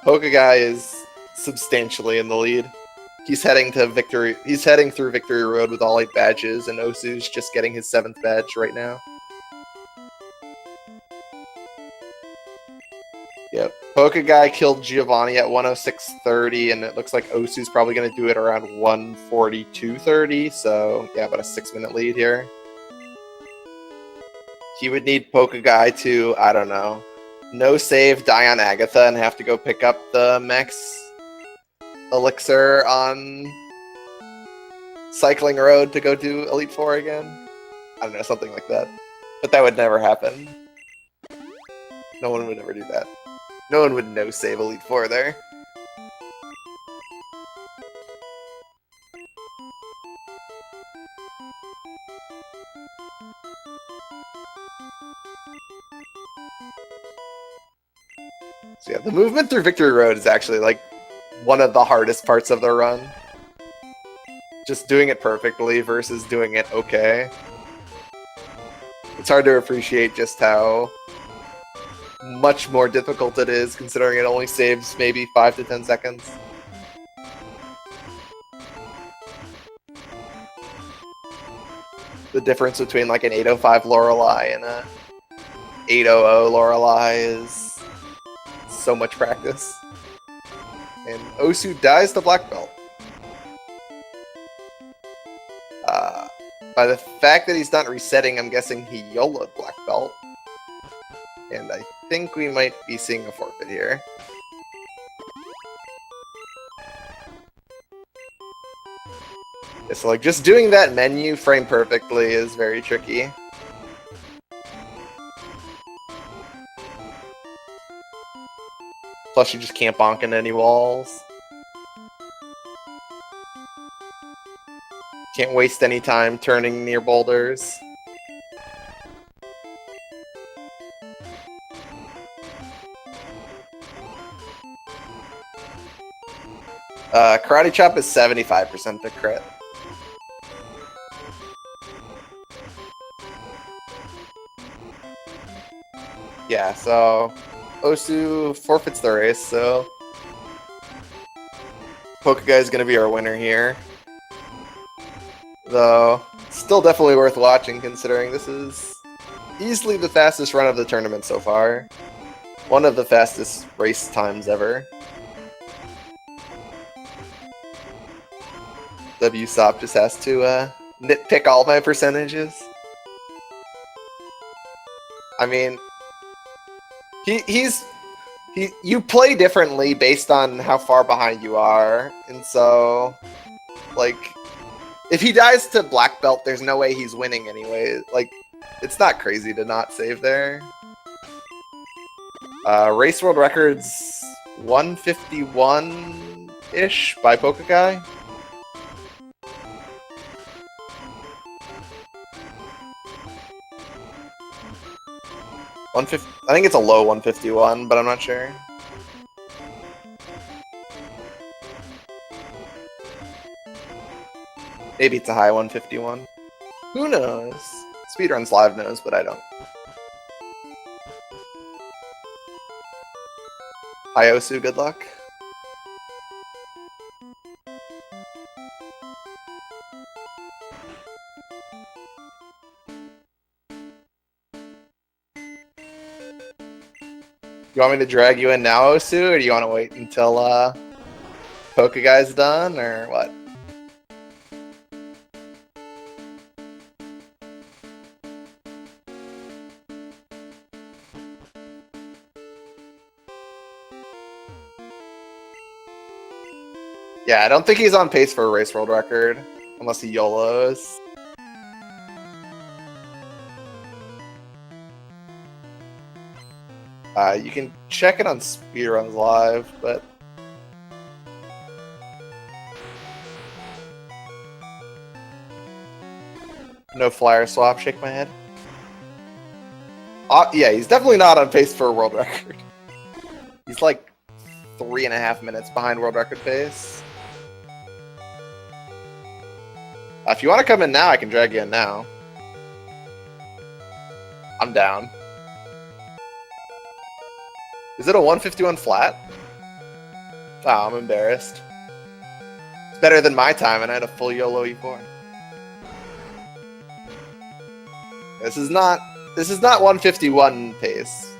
Pokeguy is substantially in the lead. He's heading to victory. He's heading through Victory Road with all 8 badges, and Osu's just getting his 7th badge right now. Yep. Pokeguy killed Giovanni at 106.30, and it looks like Osu's probably going to do it around 142.30, so yeah, about a 6-minute lead here. He would need Pokeguy to, I don't know, no save, die on Agatha, and have to go pick up the Max Elixir on Cycling Road to go do Elite Four again. I don't know, something like that. But that would never happen. No one would ever do that. No one would no save Elite Four there. So yeah, the movement through Victory Road is actually like one of the hardest parts of the run. Just doing it perfectly versus doing it okay. It's hard to appreciate just how much more difficult it is, considering it only saves maybe 5 to 10 seconds. The difference between like an 805 Lorelei and a 800 Lorelei is so much practice. And Osu dies to black belt. By the fact that he's not resetting, I'm guessing he YOLO'd black belt. And I think we might be seeing a forfeit here. Yeah, so like just doing that menu frame perfectly is very tricky. Plus you just can't bonk into any walls. Can't waste any time turning near boulders. Karate Chop is 75% to crit. Yeah, so Osu forfeits the race, so Pokeguy is going to be our winner here. Though, still definitely worth watching considering this is easily the fastest run of the tournament so far. One of the fastest race times ever. WSOP just has to nitpick all my percentages. I mean, you play differently based on how far behind you are, and so, like, if he dies to black belt, there's no way he's winning anyway. Like, it's not crazy to not save there. Race world records 151-ish by Pokeguy. I think it's a low 151, but I'm not sure. Maybe it's a high 151. Who knows? Speedruns Live knows, but I don't. Hi Osu, good luck. You want me to drag you in now, Osu, or do you want to wait until Pokeguy's done, or what? Yeah, I don't think he's on pace for a race world record, unless he YOLOs. You can check it on Speedruns Live, but no flyer swap, shake my head. Yeah, he's definitely not on pace for a world record. He's like 3.5 minutes behind world record pace. If you want to come in now, I can drag you in now. I'm down. Is it a 151 flat? Wow, I'm embarrassed. It's better than my time, and I had a full YOLO E4. This is not 151 pace.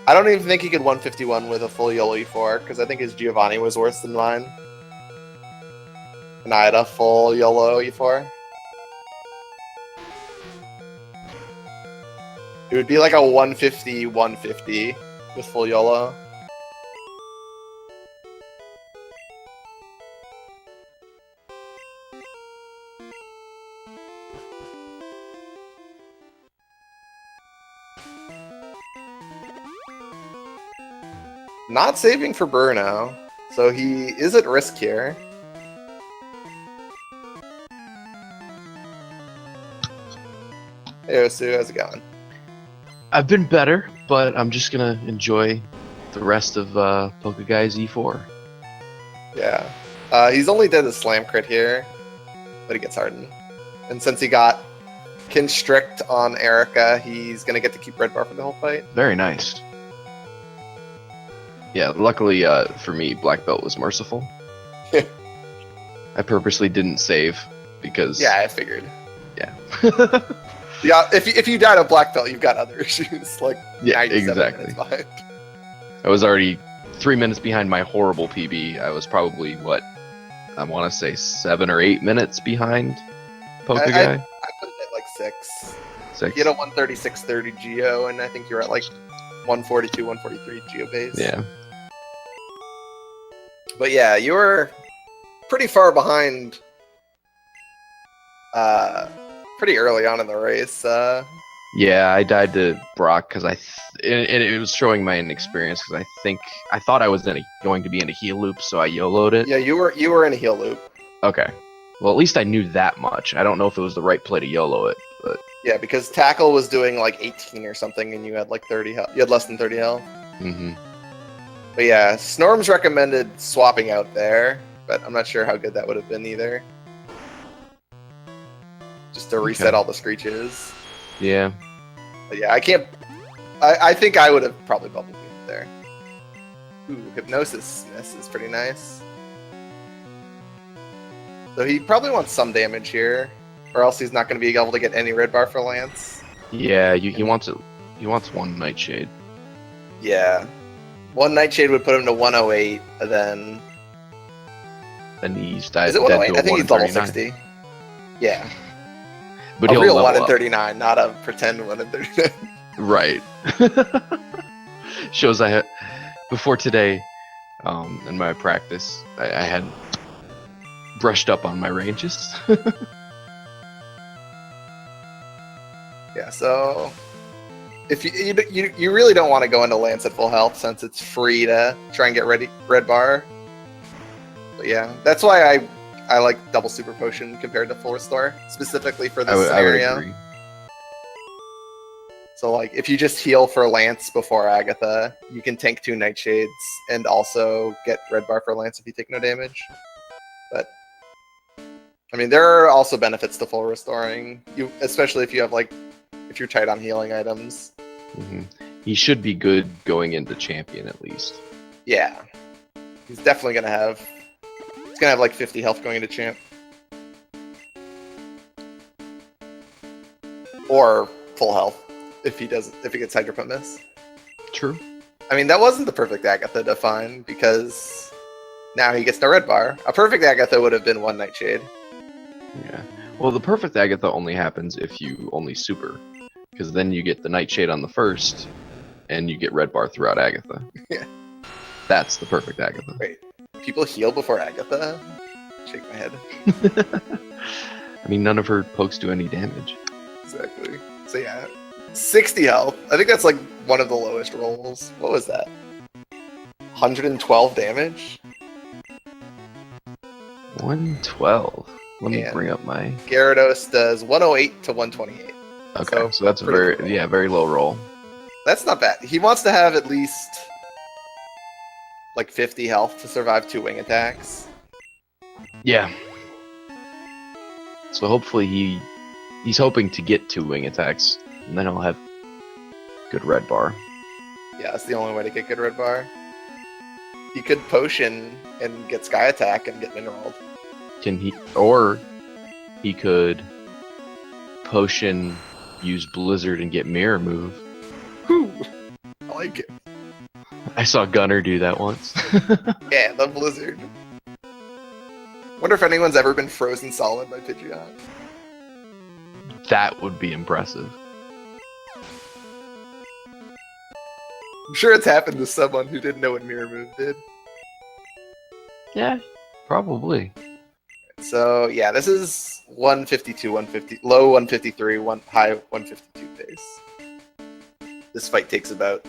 I don't even think he could 151 with a full YOLO E4, because I think his Giovanni was worse than mine. And I had a full YOLO E4. It would be like a 150 with full YOLO. Not saving for Bruno, so he is at risk here. Hey Osu, how's it going? I've been better, but I'm just gonna enjoy the rest of pokeguy84. Yeah. He's only did a slam crit here, but he gets hardened. And since he got constrict on Erica, he's going to get to keep red bar for the whole fight. Very nice. Yeah, luckily for me, black belt was merciful. I purposely didn't save because... Yeah, I figured. Yeah. Yeah, if you died of black belt, you've got other issues. Like, yeah, exactly. I was already 3 minutes behind my horrible PB. I was probably, what, I want to say 7 or 8 minutes behind Pokeguy. I put it at like 6. 6. You had a 136.30 Geo, and I think you're at like 142, 143 Geo base. Yeah. But yeah, you were pretty far behind pretty early on in the race. Yeah, I died to Brock because it was showing my inexperience because I thought I was going to be in a heal loop, so I YOLO'd it. Yeah, you were in a heal loop. Okay. Well, at least I knew that much. I don't know if it was the right play to YOLO it, but... Yeah, because Tackle was doing like 18 or something, and you had like 30 health. You had less than 30 health. Mm-hmm. But yeah, Snorms recommended swapping out there, but I'm not sure how good that would have been either. Just to reset all the screeches. Yeah. But yeah, I can't... I think I would have probably bubble beamed there. Ooh, Hypnosis is pretty nice. So he probably wants some damage here, or else he's not going to be able to get any red bar for Lance. Yeah, he wants it. He wants one Nightshade. Yeah. One Nightshade would put him to 108, and then... Then he's dead. Is it 108? I think he's level 60. Yeah. But a real 1 in 39, not a pretend 1 in 39. Right. Shows I had... Before today, in my practice, I had brushed up on my ranges. Yeah, so... If you really don't want to go into Lance at full health, since it's free to try and get red bar. But yeah, that's why I like double super potion compared to full restore, specifically for this scenario. I would agree. So like, if you just heal for Lance before Agatha, you can tank 2 Nightshades and also get red bar for Lance if you take no damage. But I mean, there are also benefits to full restoring, especially if you have like, if you're tight on healing items. Mm-hmm. He should be good going into champion at least. Yeah, he's definitely gonna have. He's gonna have like 50 health going into champ, or full health if he gets Hydro Miss. True. I mean, that wasn't the perfect Agatha to find because now he gets no red bar. A perfect Agatha would have been 1 Nightshade. Yeah. Well, the perfect Agatha only happens if you only super. Because then you get the Nightshade on the first, and you get red bar throughout Agatha. Yeah. That's the perfect Agatha. Wait, people heal before Agatha? Shake my head. I mean, none of her pokes do any damage. Exactly. So yeah, 60 health. I think that's like one of the lowest rolls. What was that? 112 damage? 112. Let me bring up my... Gyarados does 108 to 128. Okay, so that's a very low roll. That's not bad. He wants to have at least like 50 health to survive 2 wing attacks. Yeah. So hopefully he's hoping to get 2 wing attacks, and then he'll have good red bar. Yeah, that's the only way to get good red bar. He could potion and get sky attack and get mineraled. Or he could potion, use Blizzard, and get Mirror Move. Whew. I like it. I saw Gunner do that once. Yeah, the Blizzard. Wonder if anyone's ever been frozen solid by Pidgeot. That would be impressive. I'm sure it's happened to someone who didn't know what Mirror Move did. Yeah, probably. So yeah, this is 152, 150, low 153, high 152 pace. This fight takes about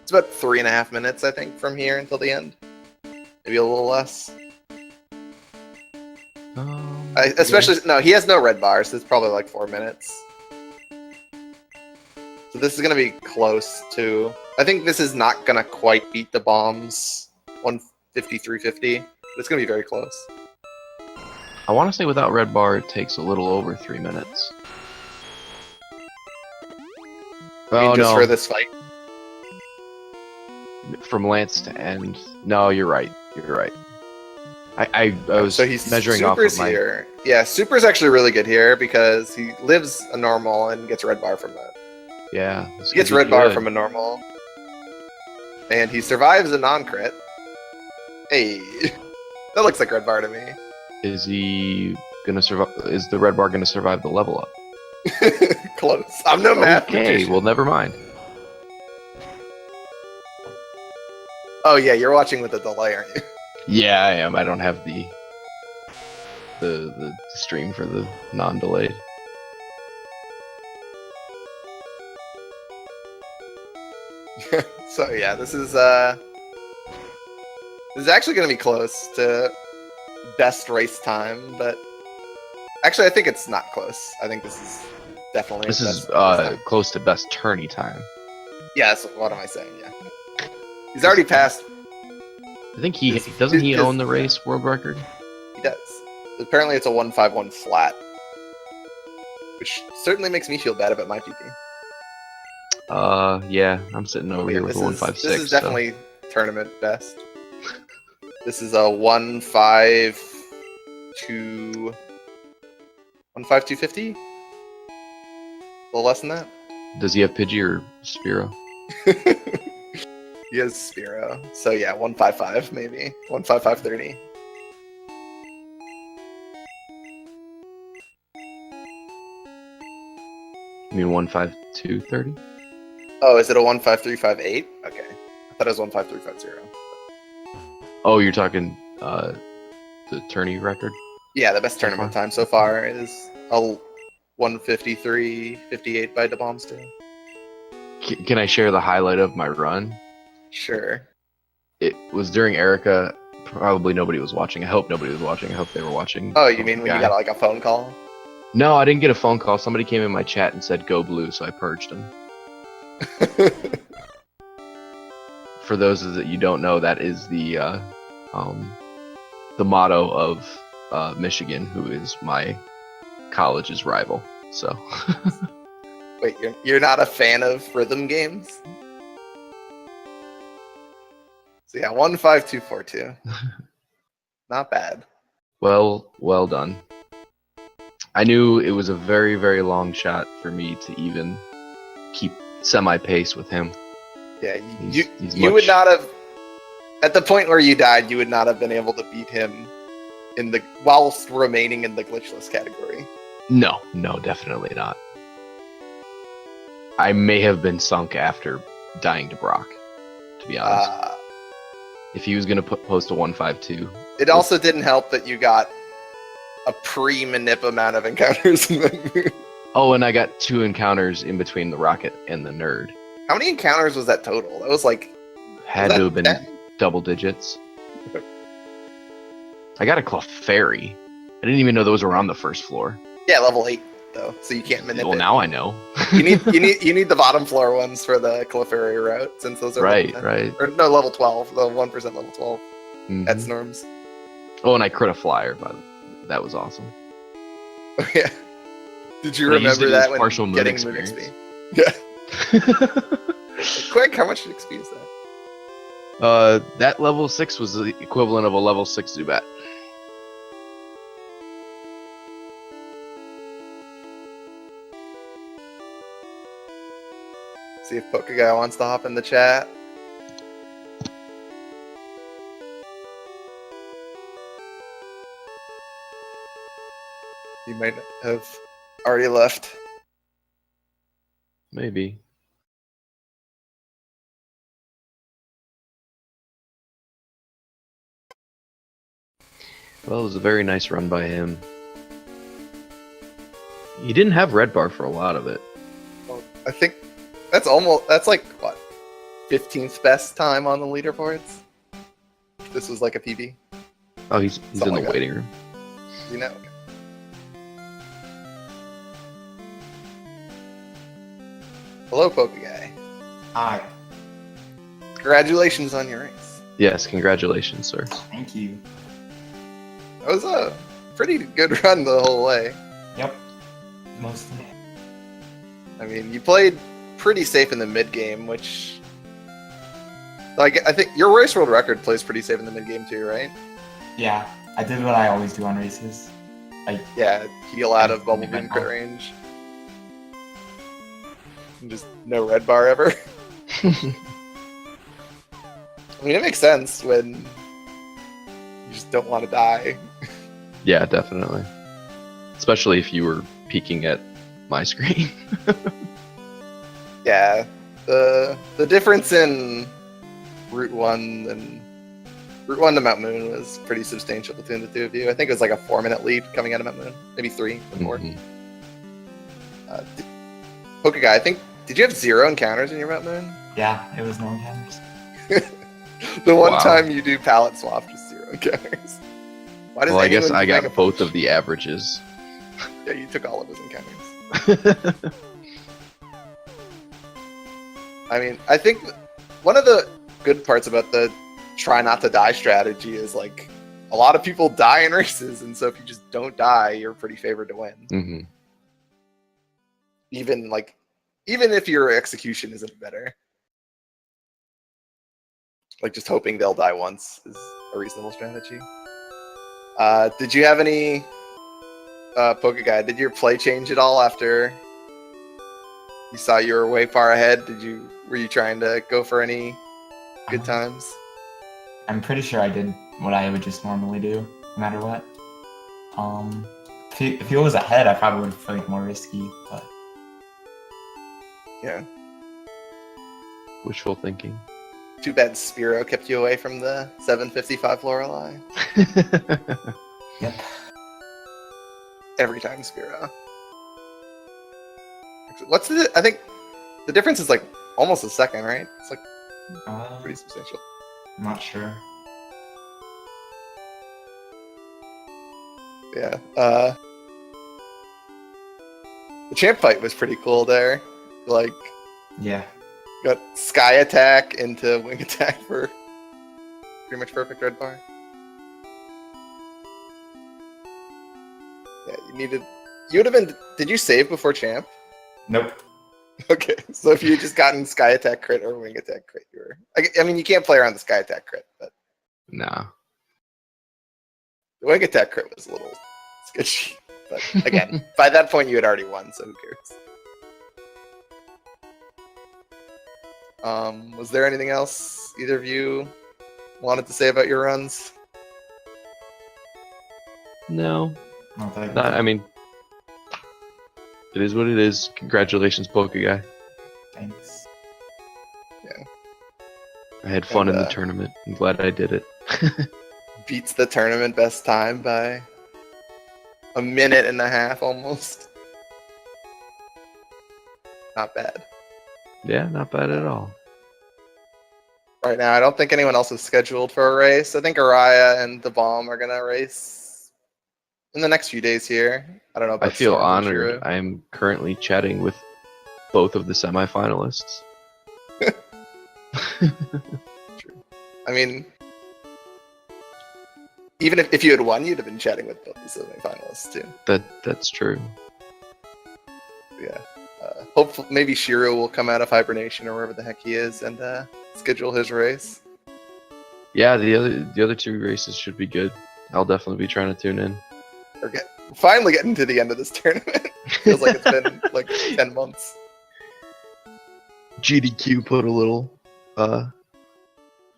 3.5 minutes, I think, from here until the end. Maybe a little less. No, he has no red bars, so it's probably like 4 minutes. So this is gonna be close to I think this is not gonna quite beat the bombs 153.50, but it's gonna be very close. I want to say without red bar, it takes a little over 3 minutes. I mean, Oh just no! for this fight. From Lance to end. No, you're right. You're right. I was So he's measuring off of my. here. Yeah, Super's actually really good here because he lives a normal and gets red bar from that. Yeah. He gets red bar from a normal. And he survives a non-crit. Hey, that looks like red bar to me. Is he gonna survive? Is the red bar gonna survive the level up? Close. I'm no mathematician. Okay, well, never mind. Oh yeah, you're watching with a delay, aren't you? Yeah, I am. I don't have the stream for the non-delayed. So yeah, this is actually going to be close to best race time, but actually I think it's not close. I think this is definitely This is best race time. close to best tourney time. Yeah, so what am I saying? Yeah, he's already passed. I think he doesn't he own the race world record. He does. Apparently, it's a 151 flat, which certainly makes me feel bad about my PP. Yeah, I'm sitting over here with a 156. This is definitely tournament best. This is a 15250. A little less than that. Does he have Pidgey or Spearow? He has Spearow. So yeah, 155 maybe. 15530. You mean 15230? Oh, is it a 15358? Okay. I thought it was 15350. Oh, you're talking the tourney record? Yeah, the best tournament time so far is a 153.58 by DeBombs too. Can I share the highlight of my run? Sure. It was during Erica. Probably nobody was watching. I hope nobody was watching. I hope they were watching. Oh, you mean when you got like a phone call? No, I didn't get a phone call. Somebody came in my chat and said "Go Blue," so I purged them. For those that you don't know, that is the motto of Michigan, who is my college's rival. So. Wait, you're not a fan of rhythm games? So yeah, 15242. Not bad. Well done. I knew it was a very, very long shot for me to even keep semi-pace with him. Yeah, you would not have, at the point where you died, you would not have been able to beat him whilst remaining in the glitchless category. No, definitely not. I may have been sunk after dying to Brock, to be honest. If he was going to post a 152. It also didn't help that you got a pre-manip amount of encounters in that move. Oh, and I got 2 encounters in between the rocket and the nerd. How many encounters was that total? That was like... Had to have been double digits. I got a Clefairy. I didn't even know those were on the first floor. Yeah, level 8 though, so you can't manip it. Well, now I know. you need the bottom floor ones for the Clefairy route, since those are right. Or no, level 12, the 1% level 12 at Mm-hmm. Snorms. Oh, and I crit a flyer, by the way. That was awesome. Oh yeah. Did you But I used remember it as that when partial moon getting experience. moon XP? Yeah. Quick, how much XP is that? That level 6 was the equivalent of a level 6 Zubat. See if pokeguy wants to hop in the chat. He might have already left. Maybe. Well, it was a very nice run by him. He didn't have red bar for a lot of it. Well, I think that's like what, 15th best time on the leaderboards. This was like a PB. Oh, he's in the like waiting room. You know. Hello, pokeguy. Hi. Congratulations on your race. Yes, congratulations, sir. Thank you. That was a pretty good run the whole way. Yep. Mostly. I mean, you played pretty safe in the mid game, which, like, I think your race world record plays pretty safe in the mid game too, right? Yeah, I did what I always do on races. Yeah, heal out of bubble beam crit range. And just no red bar ever. I mean, it makes sense when you just don't want to die. Yeah, definitely. Especially if you were peeking at my screen. Yeah, the difference in Route 1 and Route 1 to Mount Moon was pretty substantial between the two of you. I think it was like a 4-minute lead coming out of Mount Moon, maybe 3 or 4. Mhm. Pokeguy, I think, did you have 0 encounters in your Mount Moon? Yeah, it was no encounters. The one Wow. time you do palette swap, just 0 encounters. Why does Well, I guess anyone I do got Mega both Punch? of the averages. Yeah, you took all of his encounters. I mean, I think one of the good parts about the try not to die strategy is, like, a lot of people die in races, and so if you just don't die, you're pretty favored to win. Hmm. Even if your execution isn't better. Like, just hoping they'll die once is a reasonable strategy. Did you have any Pokeguy? Did your play change at all after you saw you were way far ahead? Were you trying to go for any good times? I'm pretty sure I did what I would just normally do, no matter what. If he was ahead, I probably would have played more risky, but Yeah. Wishful thinking. Too bad Spearow kept you away from the 755 Lorelei. yep. Every time Spearow. I think the difference is like almost a second, right? It's like pretty substantial. I'm not sure. Yeah. The champ fight was pretty cool there. Like, Yeah. got sky attack into wing attack for pretty much perfect red bar. Yeah, you would have been. Did you save before champ? Nope. Okay, so if you had just gotten sky attack crit or wing attack crit, you were. I mean, you can't play around the sky attack crit, but Nah. the wing attack crit was a little sketchy. But again, by that point you had already won, so who cares? Was there anything else either of you wanted to say about your runs? No. Not that Not, I mean, it is what it is. Congratulations, Pokeguy. Thanks. I had fun And, in the tournament. I'm glad I did it. Beats the tournament best time by a minute and a half almost. Not bad. Yeah, not bad at all. Right now, I don't think anyone else is scheduled for a race. I think Araya and the Bomb are gonna race in the next few days here. I don't know about I feel Storm and honored. Shiro. I'm currently chatting with both of the semifinalists. I mean, even if you had won, you'd have been chatting with both the semifinalists too. That's true. Yeah. Hopefully, maybe Shiro will come out of hibernation or wherever the heck he is and schedule his race. Yeah, the other two races should be good. I'll definitely be trying to tune in. Or finally getting to the end of this tournament. Feels like it's been like 10 months. GDQ put a little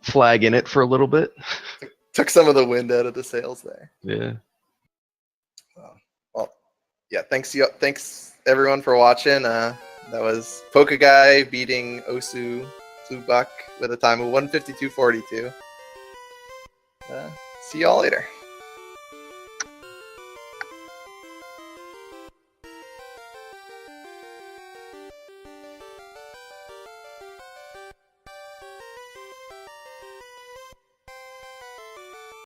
flag in it for a little bit. Took some of the wind out of the sails there. Yeah. Well, yeah. Thanks everyone for watching. That was Pokeguy beating osubluebuck with a time of 1:52.42. See y'all later.